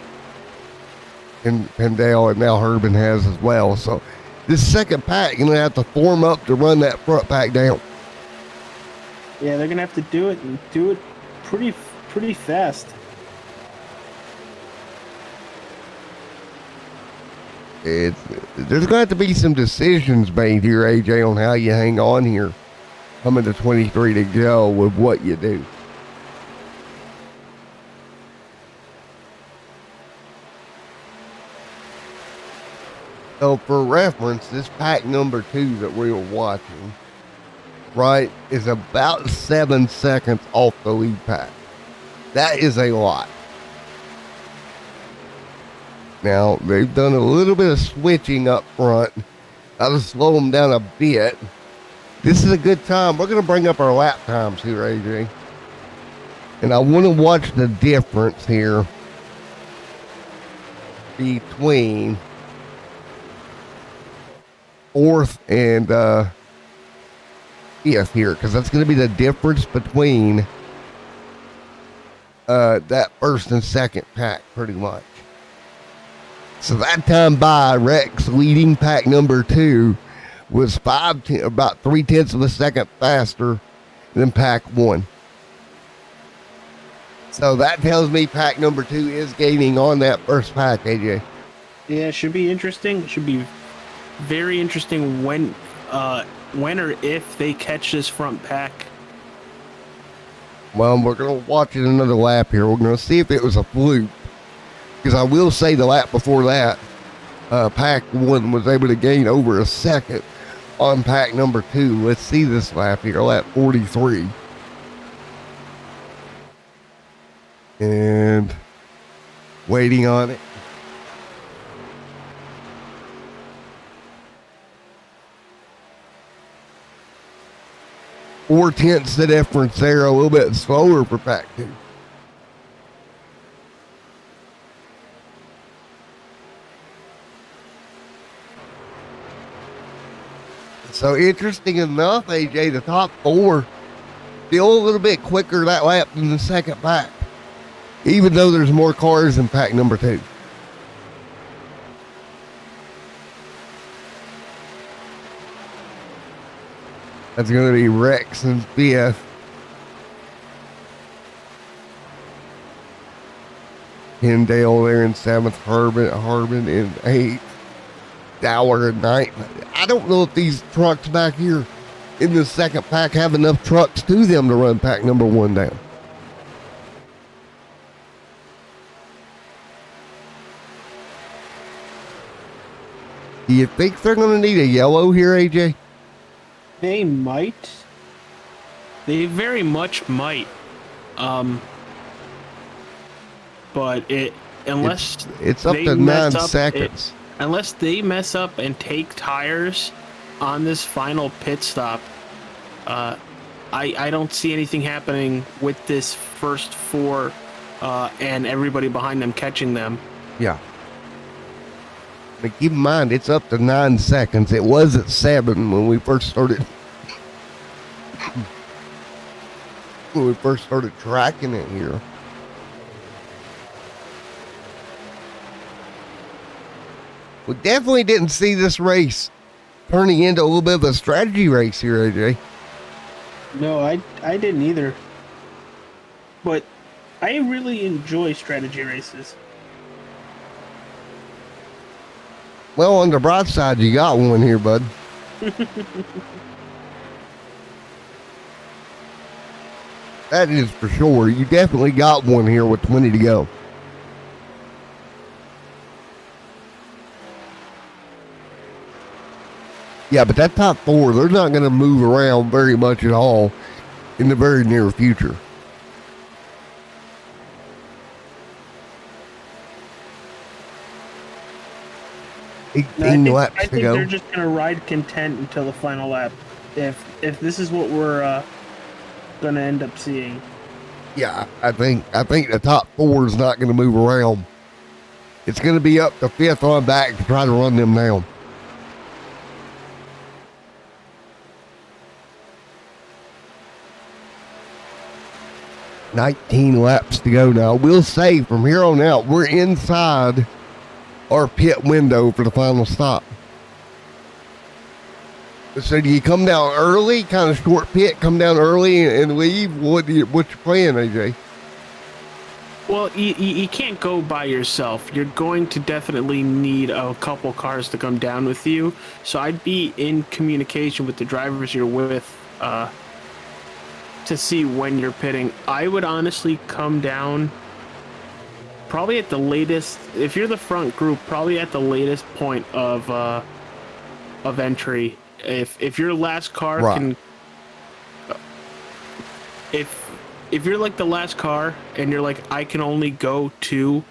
And Pendale, and now Herbin has as well. So this second pack, you're going to have to form up to run that front pack down. Yeah, they're gonna have to do it and do it pretty fast. There's going to have to be some decisions made here, AJ, on how you hang on here. Coming to 23 to go with what you do. So for reference, this pack number 2 that we were watching, right, is about 7 seconds off the lead pack. That is a lot. Now, they've done a little bit of switching up front. That'll slow them down a bit. This is a good time. We're going to bring up our lap times here, AJ. And I want to watch the difference here between fourth and fifth here, because that's going to be the difference between that first and second pack, pretty much. So that time by, Rex leading pack number 2 was about 0.3 of a second faster than pack 1. So that tells me pack number 2 is gaining on that first pack, AJ. Yeah, it should be interesting. It should be very interesting when or if they catch this front pack. Well, we're going to watch it another lap here. We're going to see if it was a fluke. Because I will say the lap before that, pack 1 was able to gain over a second on pack number 2. Let's see this lap here, lap 43. And waiting on it. Four-tenths the difference there, a little bit slower for pack 2. So interesting enough, AJ, the top four still a little bit quicker that lap than the second pack, even though there's more cars in pack number 2. That's going to be Rex in 5th. Kendall there in 7th, Harbin in 8th, Dower in 9th. I don't know if these trucks back here in the second pack have enough trucks to them to run pack number 1 down. Do you think they're going to need a yellow here, AJ? They might. They very much might. But unless it's up they to 9 mess up, seconds. Unless they mess up and take tires on this final pit stop, I don't see anything happening with this first 4 and everybody behind them catching them. Yeah. But keep in mind, it's up to 9 seconds. It was at 7 when we first started. When we first started tracking it here. We definitely didn't see this race turning into a little bit of a strategy race here, AJ. No, I didn't either. But I really enjoy strategy races. Well, on the broad side, you got one here, bud. That is for sure. You definitely got one here with 20 to go. Yeah, but that top 4, they're not going to move around very much at all in the very near future. I 18 think laps to go. they're just going to ride content until the final lap. If this is what we're going to end up seeing. Yeah, I think the top 4 is not going to move around. It's going to be up to 5th on back to try to run them down. $19 laps to go now. We'll say from here on out, we're inside our pit window for the final stop. So do you come down early, kind of short pit, come down early and leave? What's your plan, AJ? Well, you can't go by yourself. You're going to definitely need a couple cars to come down with you. So I'd be in communication with the drivers you're with to see when you're pitting. I would honestly come down probably at the latest. If you're the front group, probably at the latest point of entry. If your last car right. If you're like the last car and you're like, I can only go to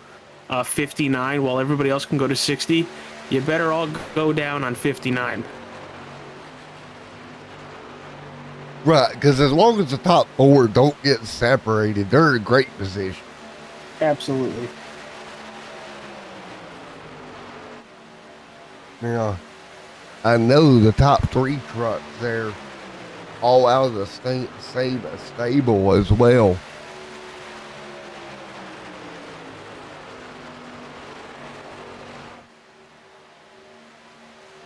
59 while everybody else can go to 60, you better all go down on 59. Right, because as long as the top 4 don't get separated, they're in a great position. Absolutely. Yeah. I know the top 3 trucks there all out of the same stable as well.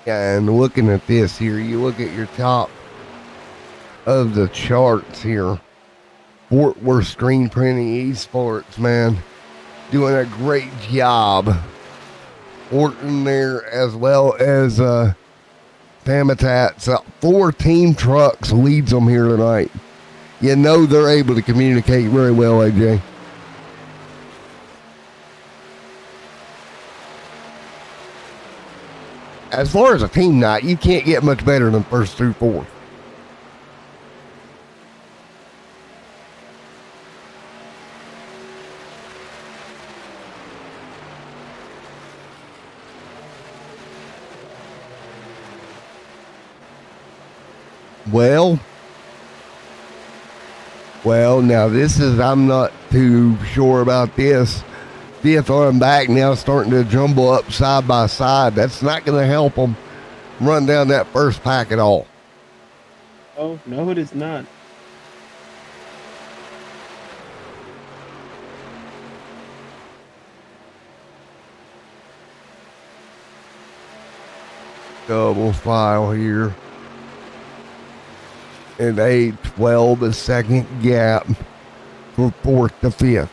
Yeah, and looking at this here, you look at your top of the charts here. Fort Worth Screen Printing Esports, man, doing a great job. Orton there as well as Tamatat. 4 team trucks leads them here tonight. You know they're able to communicate very well, AJ. As far as a team night, you can't get much better than first through 4th. Well, now this is, I'm not too sure about this. 5th on back now starting to jumble up side by side. That's not going to help them run down that first pack at all. Oh, no, it is not. Double file here. And a 12-second gap for fourth to fifth.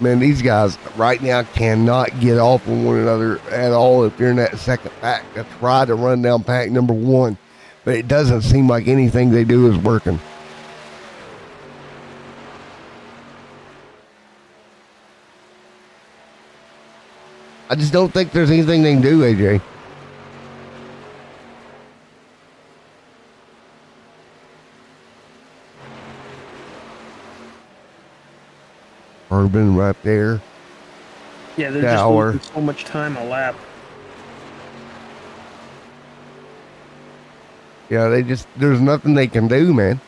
Man, these guys right now cannot get off on one another at all if you're in that second pack. I try to run down pack number one, but it doesn't seem like anything they do is working. I just don't think there's anything they can do, AJ. Urban right there. Yeah, they're Dower. just losing so much time a lap. Yeah, there's nothing they can do, man.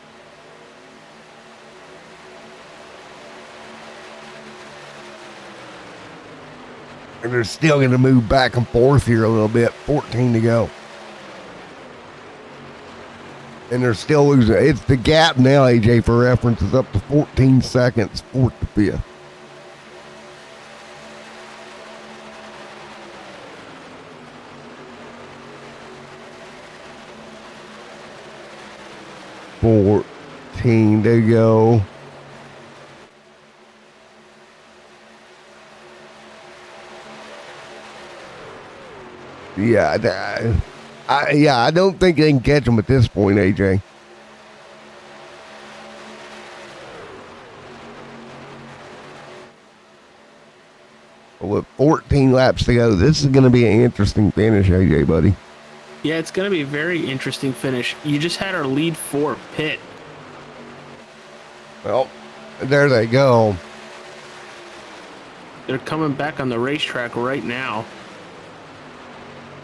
And they're still going to move back and forth here a little bit. 14 to go. And they're still losing. It's the gap now, AJ, for reference, is up to 14 seconds, fourth to fifth. To go. Yeah, I don't think they can catch them at this point, AJ. With 14 laps to go, this is going to be an interesting finish, AJ, buddy. Yeah, it's going to be a very interesting finish. You just had our lead four pit. Well, there they go. They're coming back on the racetrack right now.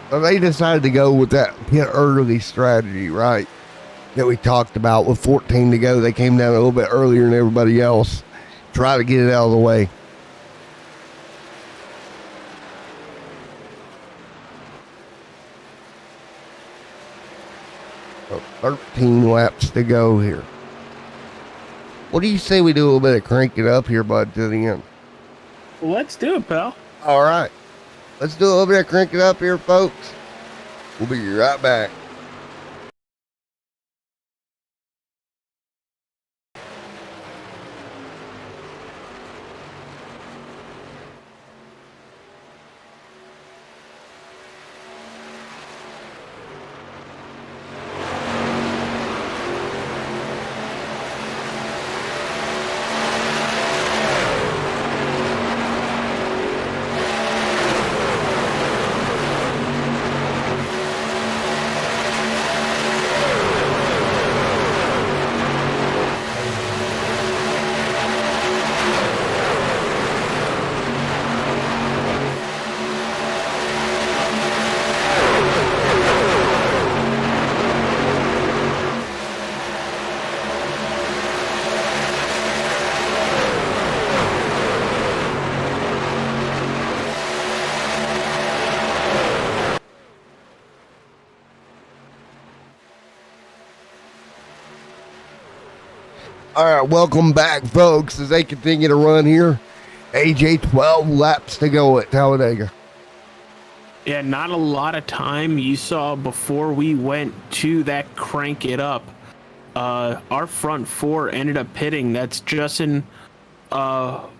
So they decided to go with that pit early strategy, right? That we talked about with 14 to go. They came down a little bit earlier than everybody else. Try to get it out of the way. So 13 laps to go here. What do you say we do a little bit of crank it up here, bud, to the end? Well, let's do it, pal. All right. Let's do a little bit of crank it up here, folks. We'll be right back. All right, welcome back, folks, as they continue to run here. AJ, 12 laps to go at Talladega. Yeah, not a lot of time. You saw before we went to that crank it up, our front four ended up pitting. That's Justin Botello,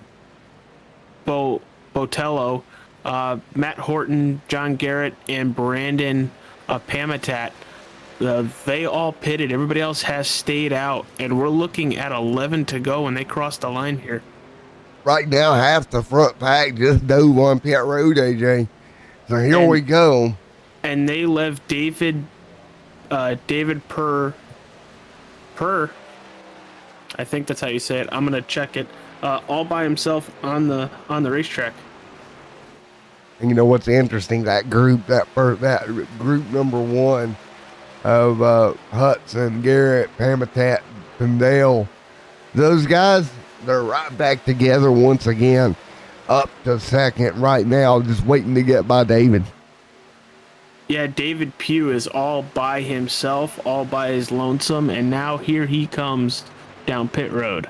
Matt Horton, John Garrett, and Brandon Pamitat. They all pitted. Everybody else has stayed out, and we're looking at 11 to go when they cross the line here. Right now, half the front pack just dove on pit road, AJ. So here we go. And they left David Per. I think that's how you say it. I'm gonna check it. All by himself on the racetrack. And you know what's interesting? That group, that group number one, of Hudson, Garrett, Habitat, and Dale. Those guys, they're right back together once again, up to second right now, just waiting to get by David. Yeah, David Pugh is all by himself, all by his lonesome, and now here he comes down pit road.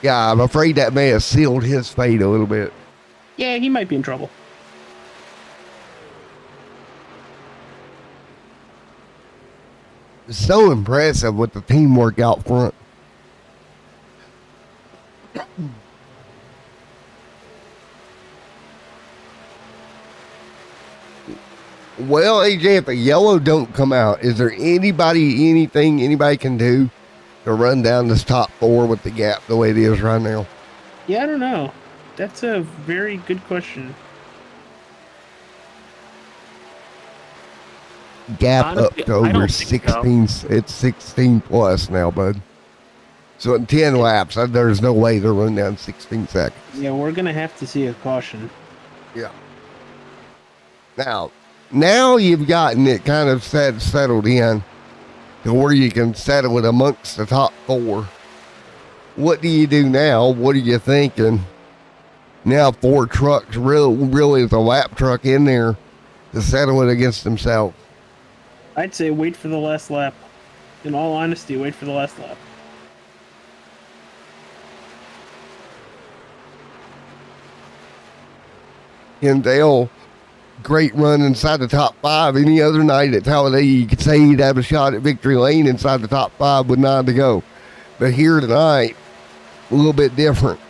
Yeah, I'm afraid that may have sealed his fate a little bit. Yeah, he might be in trouble. It's so impressive with the teamwork out front. Well, AJ, if a yellow don't come out, is there anything anybody can do to run down this top four with the gap the way it is right now? Yeah, I don't know. That's a very good question. Gap Honestly, up to I over don't think so. 16. It's 16 plus now, bud. So in 10 laps, there's no way they're running down 16 seconds. Yeah, we're gonna have to see a caution. Yeah. Now you've gotten it kind of settled in to where you can settle it amongst the top four. What do you do now? What are you thinking? Now 4 trucks really is a lap truck in there to settle it against themselves. I'd say wait for the last lap. In all honesty, wait for the last lap. And Dale, great run inside the top 5. Any other night at Talladega, you could say he'd have a shot at victory lane inside the top 5 with 9 to go. But here tonight, a little bit different.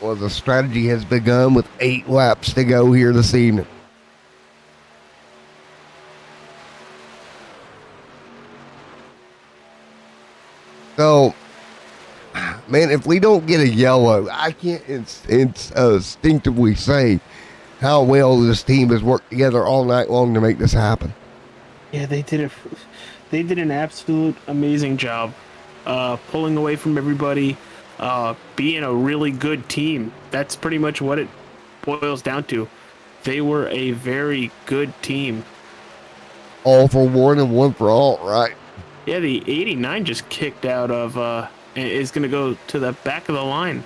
Well, the strategy has begun with 8 laps to go here this evening. So, man, if we don't get a yellow, I can't instinctively say how well this team has worked together all night long to make this happen. Yeah, they did it. They did an absolute amazing job pulling away from everybody, being a really good team. That's pretty much what it boils down to. They were a very good team. All for one and one for all, right? Yeah, the 89 just kicked out of, is going to go to the back of the line.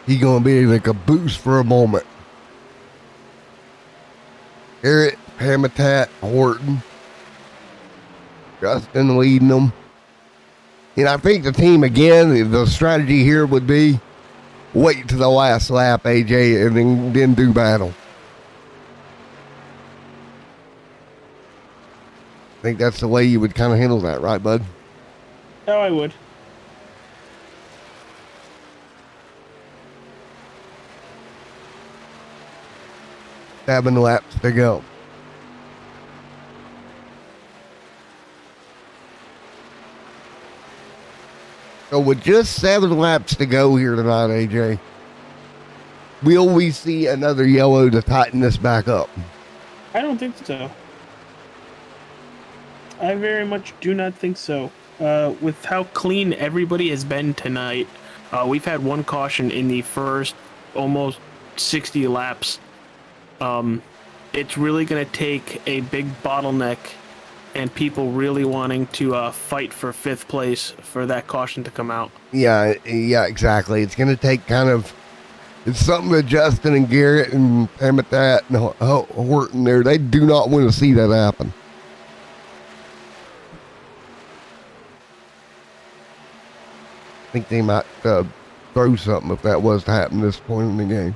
He gonna be like a boost for a moment. Garrett, Habitat, Horton, Justin leading them. And I think the team, again, the strategy here would be wait to the last lap, AJ, and then do battle. I think that's the way you would kind of handle that, right, bud? Oh, I would. 7 laps to go. So with just 7 laps to go here tonight, AJ, will we see another yellow to tighten this back up? I don't think so. I very much do not think so. With how clean everybody has been tonight, we've had one caution in the first almost 60 laps. It's really going to take a big bottleneck and people really wanting to fight for 5th place for that caution to come out. Yeah, exactly. It's going to take it's something that Justin and Garrett and Habitat and Horton there, they do not want to see that happen. I think they might throw something if that was to happen this point in the game.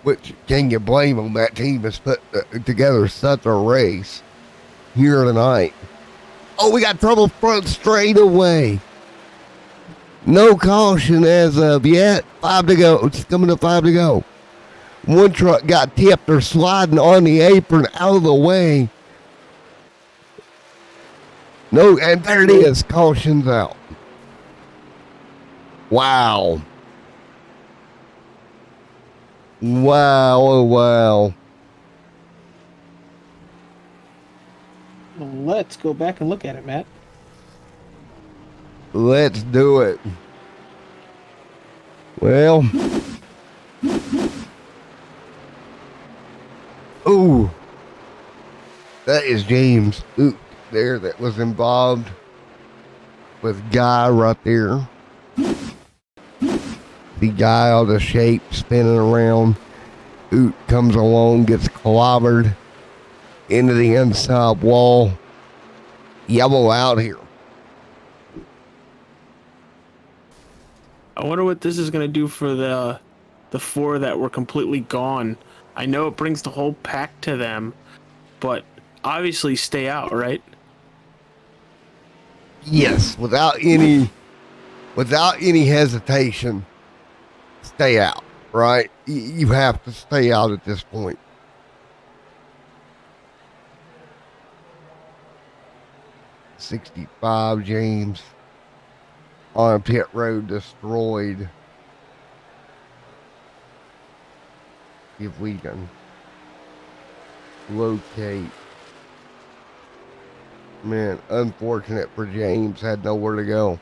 Which, can you blame them? That team has put together such a race here tonight. Oh, we got trouble front straight away. No caution as of yet. 5 to go. It's coming to 5 to go. One truck got tipped or sliding on the apron out of the way. No, and there it is. Caution's out. Wow. Wow, oh wow. Let's go back and look at it, Matt. Let's do it. Well. Ooh. That is James Oot there that was involved with Guy right there. The guy all the shape spinning around. Oot comes along, gets clobbered into the inside wall. Yellow out here. I wonder what this is going to do for the four that were completely gone. I know it brings the whole pack to them, but obviously stay out, right? Yes, without any hesitation, stay out, right? You have to stay out at this point. $65 James on pit road destroyed. If we can locate. Man, unfortunate for James, had nowhere to go.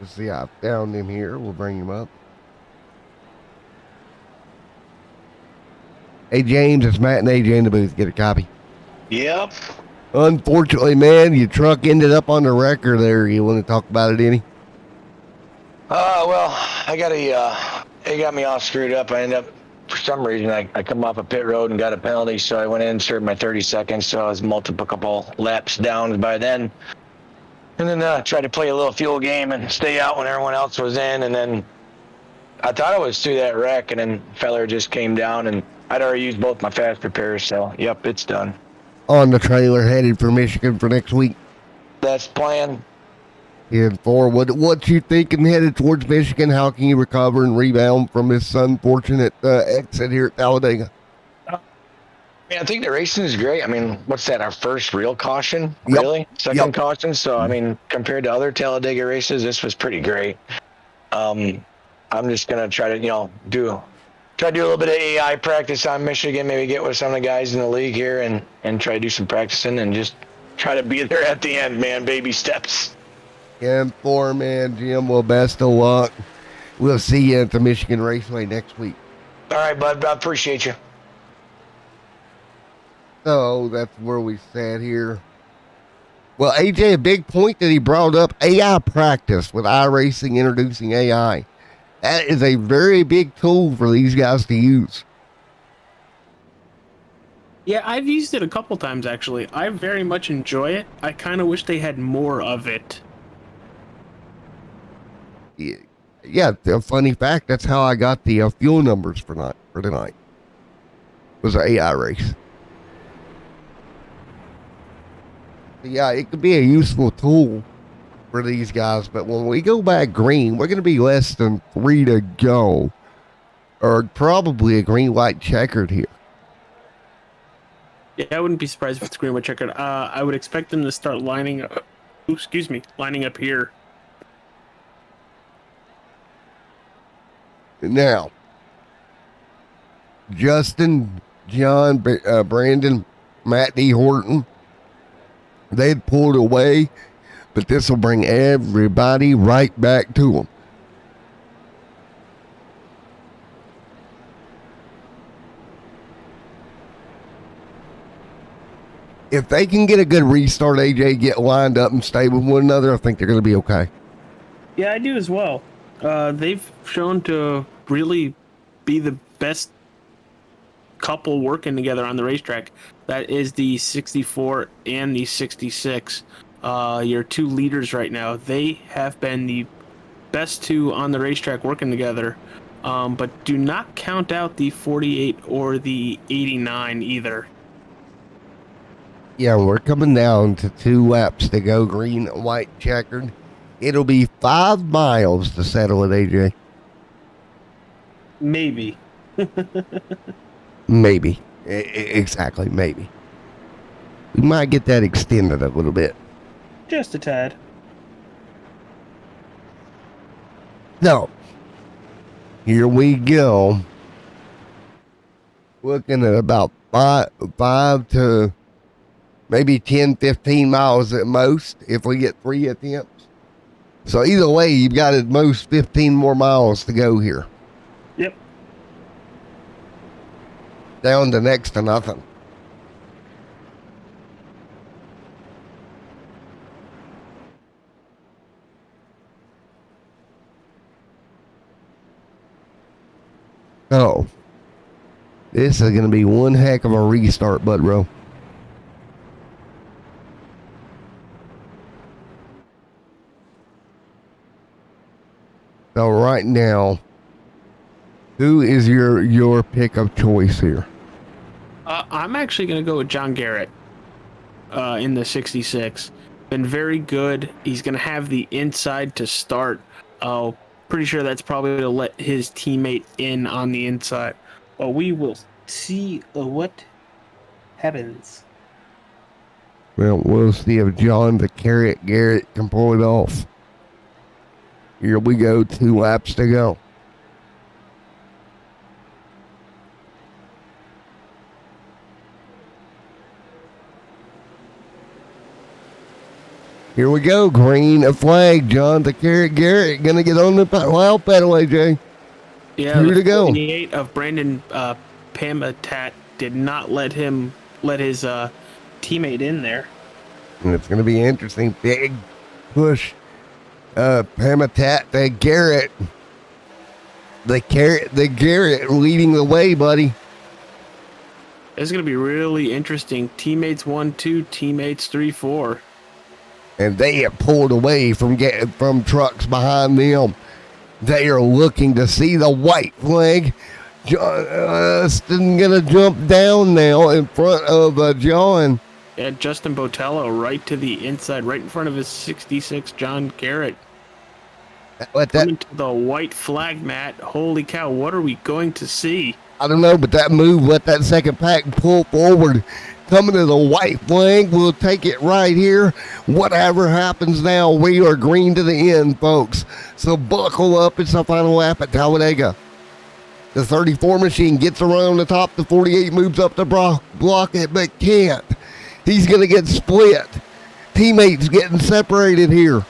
Let's see, I found him here. We'll bring him up. Hey, James, it's Matt and AJ in the booth. Get a copy. Yep. Unfortunately, man, your truck ended up on the wrecker there. You want to talk about it any? Well, it got me all screwed up. I ended up, for some reason, I come off a pit road and got a penalty, so I went in and served my 30 seconds, so I was couple laps down by then. And then tried to play a little fuel game and stay out when everyone else was in, and then I thought I was through that wreck, and then feller just came down, and I'd already used both my fast repairs, so yep, it's done. On the trailer, headed for Michigan for next week. That's the plan. And for what you thinking headed towards Michigan? How can you recover and rebound from this unfortunate exit here at Talladega? I think the racing is great. I mean, what's that, our first real caution, Yep. really? Second caution. So, I mean, compared to other Talladega races, this was pretty great. I'm just going to try to, do a little bit of AI practice on Michigan, maybe get with some of the guys in the league here and try to do some practicing and just try to be there at the end, man. Baby steps. And for man, Jim, well, best of luck. We'll see you at the Michigan Raceway next week. All right, bud. I appreciate you. So that's where we sat here. Well, AJ, a big point that he brought up, AI practice with iRacing introducing AI. That is a very big tool for these guys to use. Yeah, I've used it a couple times, actually. I very much enjoy it. I kind of wish they had more of it. Yeah, a funny fact, that's how I got the fuel numbers for tonight. It was an AI race. Yeah, it could be a useful tool for these guys, but when we go back green, we're going to be less than 3 to go, or probably a green-white checkered here. Yeah, I wouldn't be surprised if it's green with checkered. I would expect them to start lining up here. Now, Justin, John, Brandon, Matt D. Horton, they'd pulled away, but this will bring everybody right back to them. If they can get a good restart, AJ, get lined up and stay with one another, I think they're going to be okay. Yeah, I do as well. They've shown to really be the best couple working together on the racetrack. That is the 64 and the 66. Your two leaders right now. They have been the best two on the racetrack working together. But do not count out the 48 or the 89 either. Yeah, we're coming down to 2 laps to go, green, white, checkered. It'll be 5 miles to settle it, AJ. Maybe. Maybe. Exactly, maybe. We might get that extended a little bit. Just a tad. No. Here we go. Looking at about five to maybe 10, 15 miles at most if we get 3 attempts. So either way, you've got at most 15 more miles to go here. Yep. Down to next to nothing. Oh, this is going to be one heck of a restart, Bud Row. So right now, who is your pick of choice here? I'm actually going to go with John Garrett in the 66. Been very good. He's going to have the inside to start. Pretty sure that's probably to let his teammate in on the inside. Well, we will see what happens. Well, we'll see if John the Carrot Garrett can pull it off. Here we go, 2 laps to go. Here we go, green a flag. John the Carrot Garrett gonna get on the wild pedal, AJ. Yeah, Here to go. 28 of Brandon Pamatat did not let his teammate in there. And it's gonna be interesting. Big push. Pamatat the Garrett. The Garrett leading the way, buddy. It's going to be really interesting. Teammates 1, 2, teammates 3, 4. And they have pulled away from trucks behind them. They are looking to see the white flag. Justin gonna jump down now in front of John. Yeah, Justin Botello right to the inside, right in front of his 66 John Garrett. Coming to the white flag, Matt. Holy cow, what are we going to see? I don't know, but that move let that second pack pull forward. Coming to the white flag, we'll take it right here. Whatever happens now, we are green to the end, folks. So buckle up. It's the final lap at Talladega. The 34 machine gets around the top. The 48 moves up to block it, but can't. He's going to get split. Teammates getting separated here.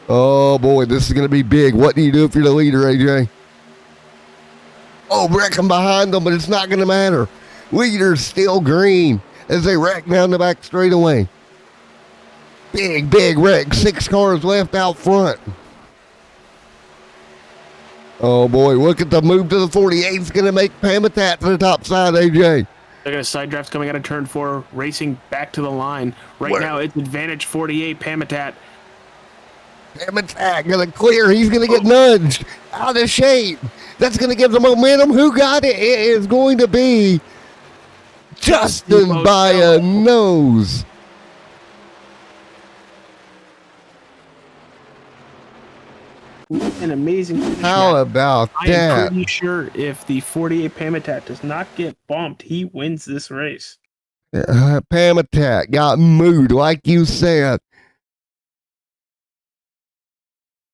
Oh, boy, this is going to be big. What do you do if you're the leader, AJ? Oh, wrecking behind them, but it's not going to matter. Leader's still green as they wreck down the back straightaway. Big wreck. 6 cars left out front. Oh, boy, look at the move to the 48. It's going to make Pamatat to the top side, AJ. They're going to side drafts coming out of turn 4, racing back to the line. Right now, it's advantage 48, Pamatat. Pamatat going to clear. He's going to get nudged out of shape. That's going to give the momentum. Who got it? It is going to be Justin by a nose. An amazing finish. How about that? I'm pretty sure if the 48 Pamatat does not get bumped, he wins this race. Pamatat got moved, like you said.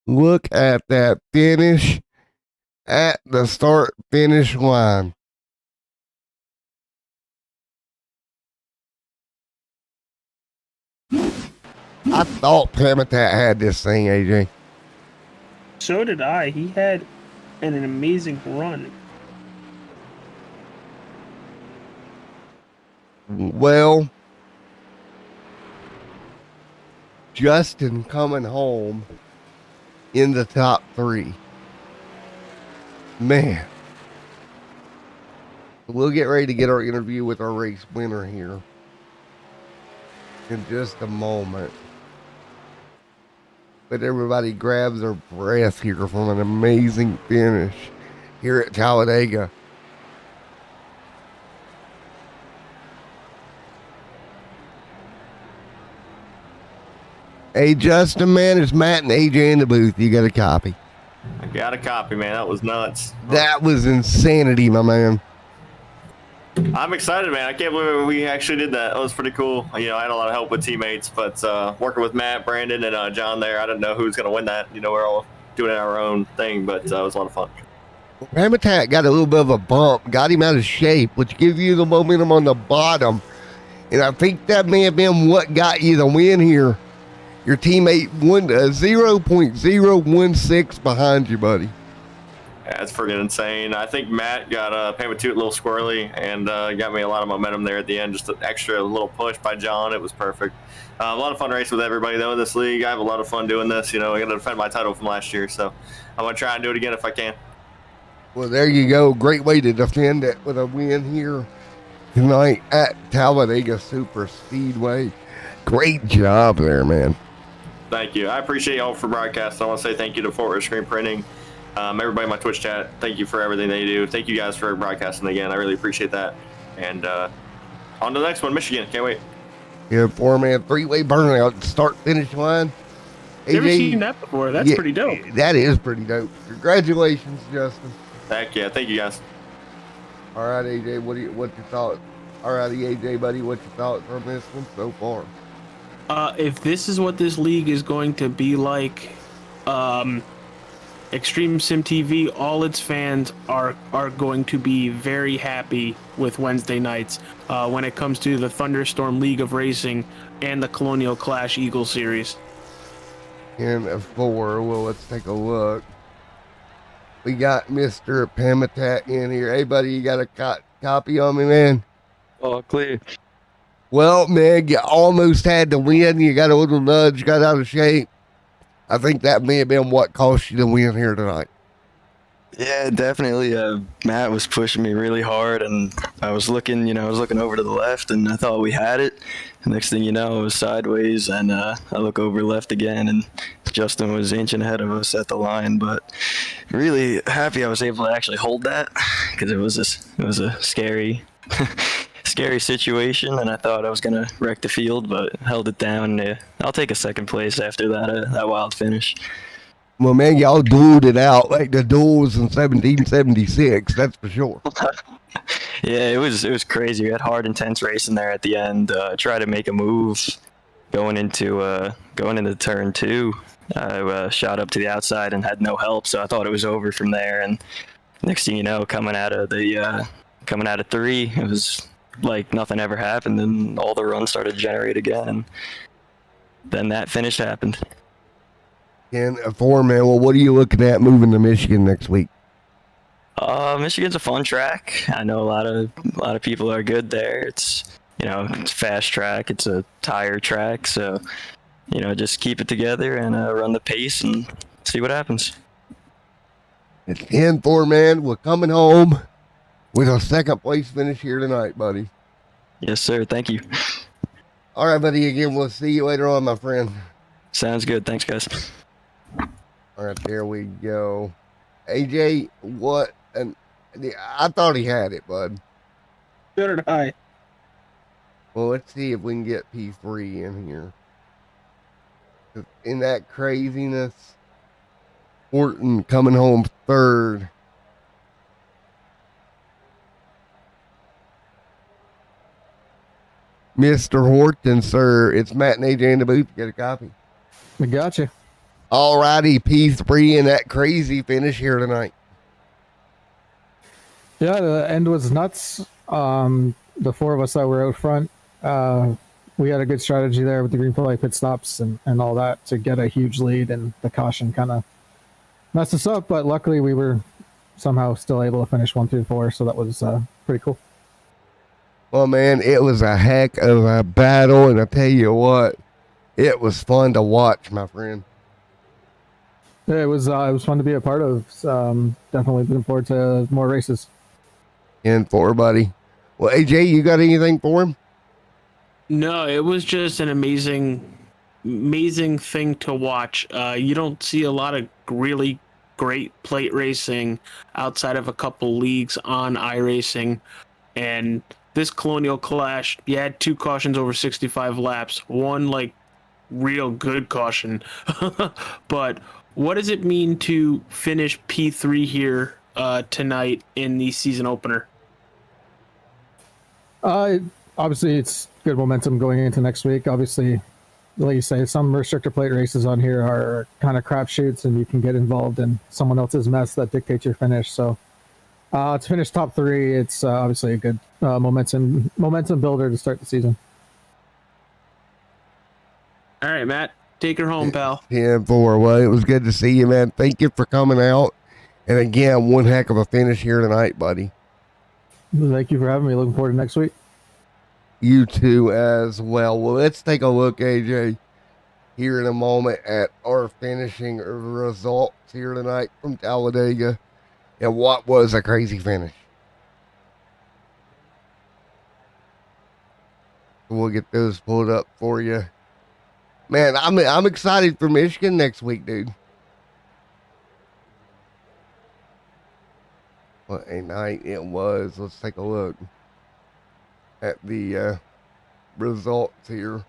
Look at that finish at the start-finish line. I thought Pamatat had this thing, AJ. So did I. He had an amazing run. Well, Justin coming home in the top 3. Man. We'll get ready to get our interview with our race winner here in just a moment. But everybody grabs their breath here from an amazing finish here at Talladega. Hey, Justin, man, it's Matt and AJ in the booth. You got a copy? I got a copy, man. That was nuts. That was insanity, my man. I'm excited, man. I can't believe we actually did that. That was pretty cool. You know, I had a lot of help with teammates, but working with Matt, Brandon, and John there, I didn't know who was going to win that. You know, we're all doing our own thing, but it was a lot of fun. Habitat got a little bit of a bump, got him out of shape, which gives you the momentum on the bottom. And I think that may have been what got you the win here. Your teammate 0.016 behind you, buddy. Yeah, it's freaking insane. I think Matt got Pama Toot a little squirrely and got me a lot of momentum there at the end. Just an extra little push by John. It was perfect. A lot of fun racing with everybody, though, in this league. I have a lot of fun doing this. I got to defend my title from last year, so I'm going to try and do it again if I can. Well, there you go. Great way to defend it with a win here tonight at Talladega Super Speedway. Great job there, man. Thank you. I appreciate y'all for broadcasting. I want to say thank you to Fort Worth Screen Printing. Everybody in my Twitch chat, thank you for everything they do. Thank you guys for broadcasting again. I really appreciate that. And on to the next one, Michigan. Can't wait. Yeah, 4-man, 3-way burnout, start-finish line. Never seen that before. That's pretty dope. That is pretty dope. Congratulations, Justin. Heck yeah. Thank you, guys. All right, AJ, what's your thoughts? All righty, AJ, buddy, what's your thoughts from this one so far? If this is what this league is going to be like, Extreme Sim TV, all its fans are going to be very happy with Wednesday nights when it comes to the Thunderstorm League of Racing and the Colonial Clash Eagle Series. In 4, well, let's take a look. We got Mr. Pamitat in here. Hey, buddy, you got a copy on me, man? All clear. Well, man, you almost had to win. You got a little nudge, got out of shape. I think that may have been what cost you the win here tonight. Yeah, definitely. Matt was pushing me really hard, and I was looking over to the left, and I thought we had it. The next thing you know, it was sideways, and I look over left again, and Justin was inching ahead of us at the line. But really happy I was able to actually hold that, because it was a scary, scary situation, and I thought I was gonna wreck the field, but held it down. I'll take a second place after that wild finish. Well, man, y'all dueled it out like the duels in 1776. That's for sure. Yeah, it was crazy. We had hard, intense racing there at the end. Tried to make a move going into turn 2. I shot up to the outside and had no help, so I thought it was over from there. And next thing you know, coming out of 3, it was like nothing ever happened, and all the runs started to generate again. And then that finish happened. And 4-man, well, what are you looking at moving to Michigan next week? Michigan's a fun track. I know a lot of people are good there. It's it's a fast track. It's a tire track, so just keep it together and run the pace and see what happens. It's 4-man. We're coming home with a second place finish here tonight, buddy. Yes, sir. Thank you. All right, buddy. Again, we'll see you later on, my friend. Sounds good. Thanks, guys. All right, there we go. AJ, what? And I thought he had it, bud. So did I. Well, let's see if we can get P3 in here. In that craziness, Horton coming home third. Mr. Horton, sir. It's Matt and AJ in the booth. Get a copy. We got you. All righty, P3 in that crazy finish here tonight. Yeah, the end was nuts. The 4 of us that were out front, we had a good strategy there with the green flag pit stops and all that to get a huge lead, and the caution kind of messed us up, but luckily we were somehow still able to finish 1 through 4, so that was pretty cool. Well, man, it was a heck of a battle, and I tell you what, it was fun to watch, my friend. Yeah, it was fun to be a part of. Definitely looking forward to more races. And 4, buddy. Well, AJ, you got anything for him? No, it was just an amazing thing to watch. You don't see a lot of really great plate racing outside of a couple leagues on iRacing, and this Colonial Clash, you had 2 cautions over 65 laps, 1 like real good caution. But what does it mean to finish P3 here tonight in the season opener? Obviously, it's good momentum going into next week. Obviously, like you say, some restrictor plate races on here are kind of crapshoots, and you can get involved in someone else's mess that dictates your finish. So to finish top three, it's obviously a good momentum builder to start the season. All right, Matt, take her home, pal. 10-4. Well, it was good to see you, man. Thank you for coming out. And again, one heck of a finish here tonight, buddy. Thank you for having me. Looking forward to next week. You too as well. Well, let's take a look, AJ, here in a moment at our finishing results here tonight from Talladega. And what was a crazy finish. We'll get those pulled up for you. Man, I'm excited for Michigan next week, dude. What a night it was. Let's take a look at the results here.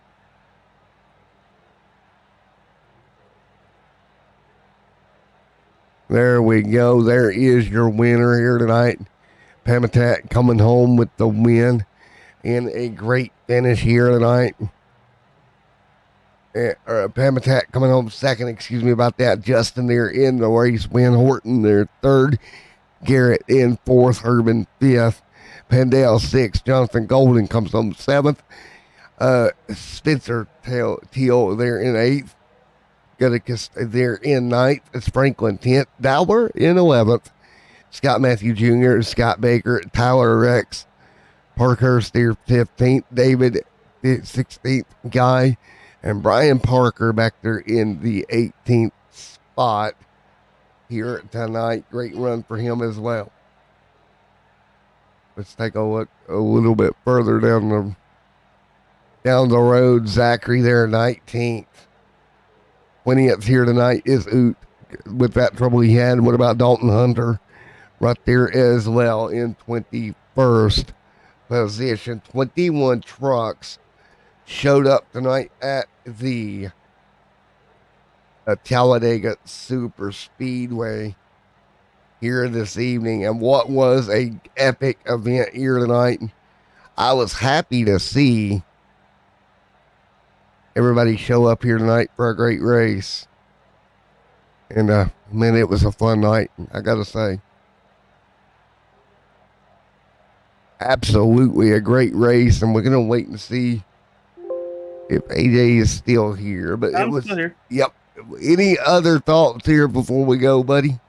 There we go. There is your winner here tonight. Pamatat coming home with the win and a great finish here tonight. Pamatat coming home second, excuse me about that. Justin there in the race. Win Horton there third. Garrett in fourth. Herman fifth. Pandale sixth. Jonathan Golden comes home seventh. Spencer Teal there in eighth. Goodicus there in ninth. It's Franklin 10th. Dowler in 11th. Scott Matthew Jr., Scott Baker, Tyler Rex, Parkhurst there 15th. David 16th. Guy and Brian Parker back there in the 18th spot here tonight. Great run for him as well. Let's take a look a little bit further down the road. Zachary there 19th. 20th here tonight is Oot with that trouble he had. What about Dalton Hunter? Right there as well in 21st position. 21 trucks showed up tonight at the Talladega Super Speedway here this evening. And what was a epic event here tonight. I was happy to see everybody show up here tonight for a great race. And, man, it was a fun night, I got to say. Absolutely a great race, and we're going to wait and see if AJ is still here. But I'm still here. Yep. Any other thoughts here before we go, buddy?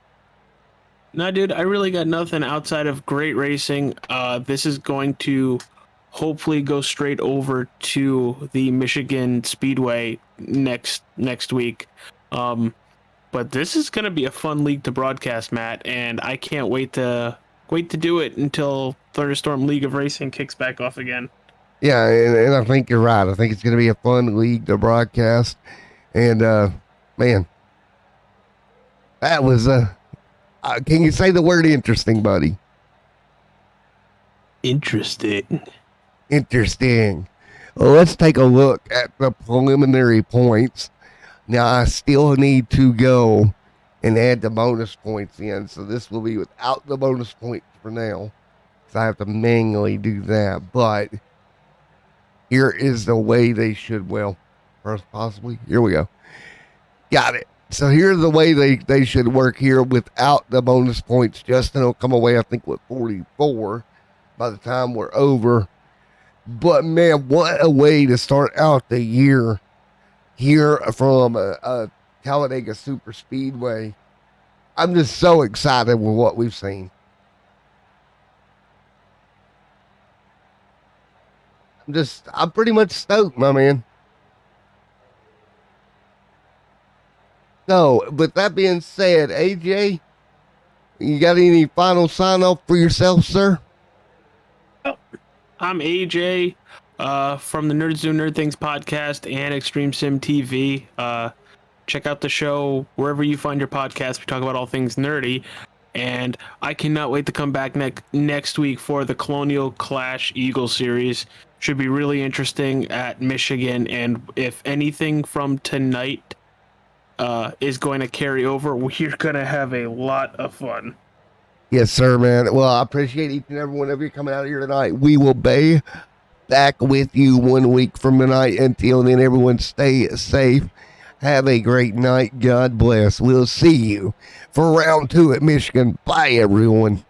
No, dude, I really got nothing outside of great racing. This is going to hopefully go straight over to the Michigan Speedway next week. But this is going to be a fun league to broadcast, Matt, and I can't wait to do it until Thunderstorm League of Racing kicks back off again. Yeah, and I think you're right. I think it's going to be a fun league to broadcast. And, man, that was, can you say the word interesting, buddy? Interesting. Well, let's take a look at the preliminary points. Now, I still need to go and add the bonus points in. So this will be without the bonus points for now. So I have to manually do that. But here is the way they should, well, first possibly. Here we go. Got it. So here's the way they should work here without the bonus points. Justin will come away, I think, with 44 by the time we're over. But, man, what a way to start out the year here from Talladega Super Speedway. I'm just so excited with what we've seen. I'm pretty much stoked, my man. So, with that being said, AJ, you got any final sign off for yourself, sir? I'm AJ from the Nerds Do Nerd Things podcast and Extreme Sim TV. Check out the show wherever you find your podcast. We talk about all things nerdy. And I cannot wait to come back next week for the Colonial Clash Eagle series. Should be really interesting at Michigan. And if anything from tonight is going to carry over, we're going to have a lot of fun. Yes, sir, man. Well, I appreciate each and every one of you coming out here tonight. We will be back with you 1 week from tonight. Until then, everyone stay safe. Have a great night. God bless. We'll see you for round 2 at Michigan. Bye, everyone.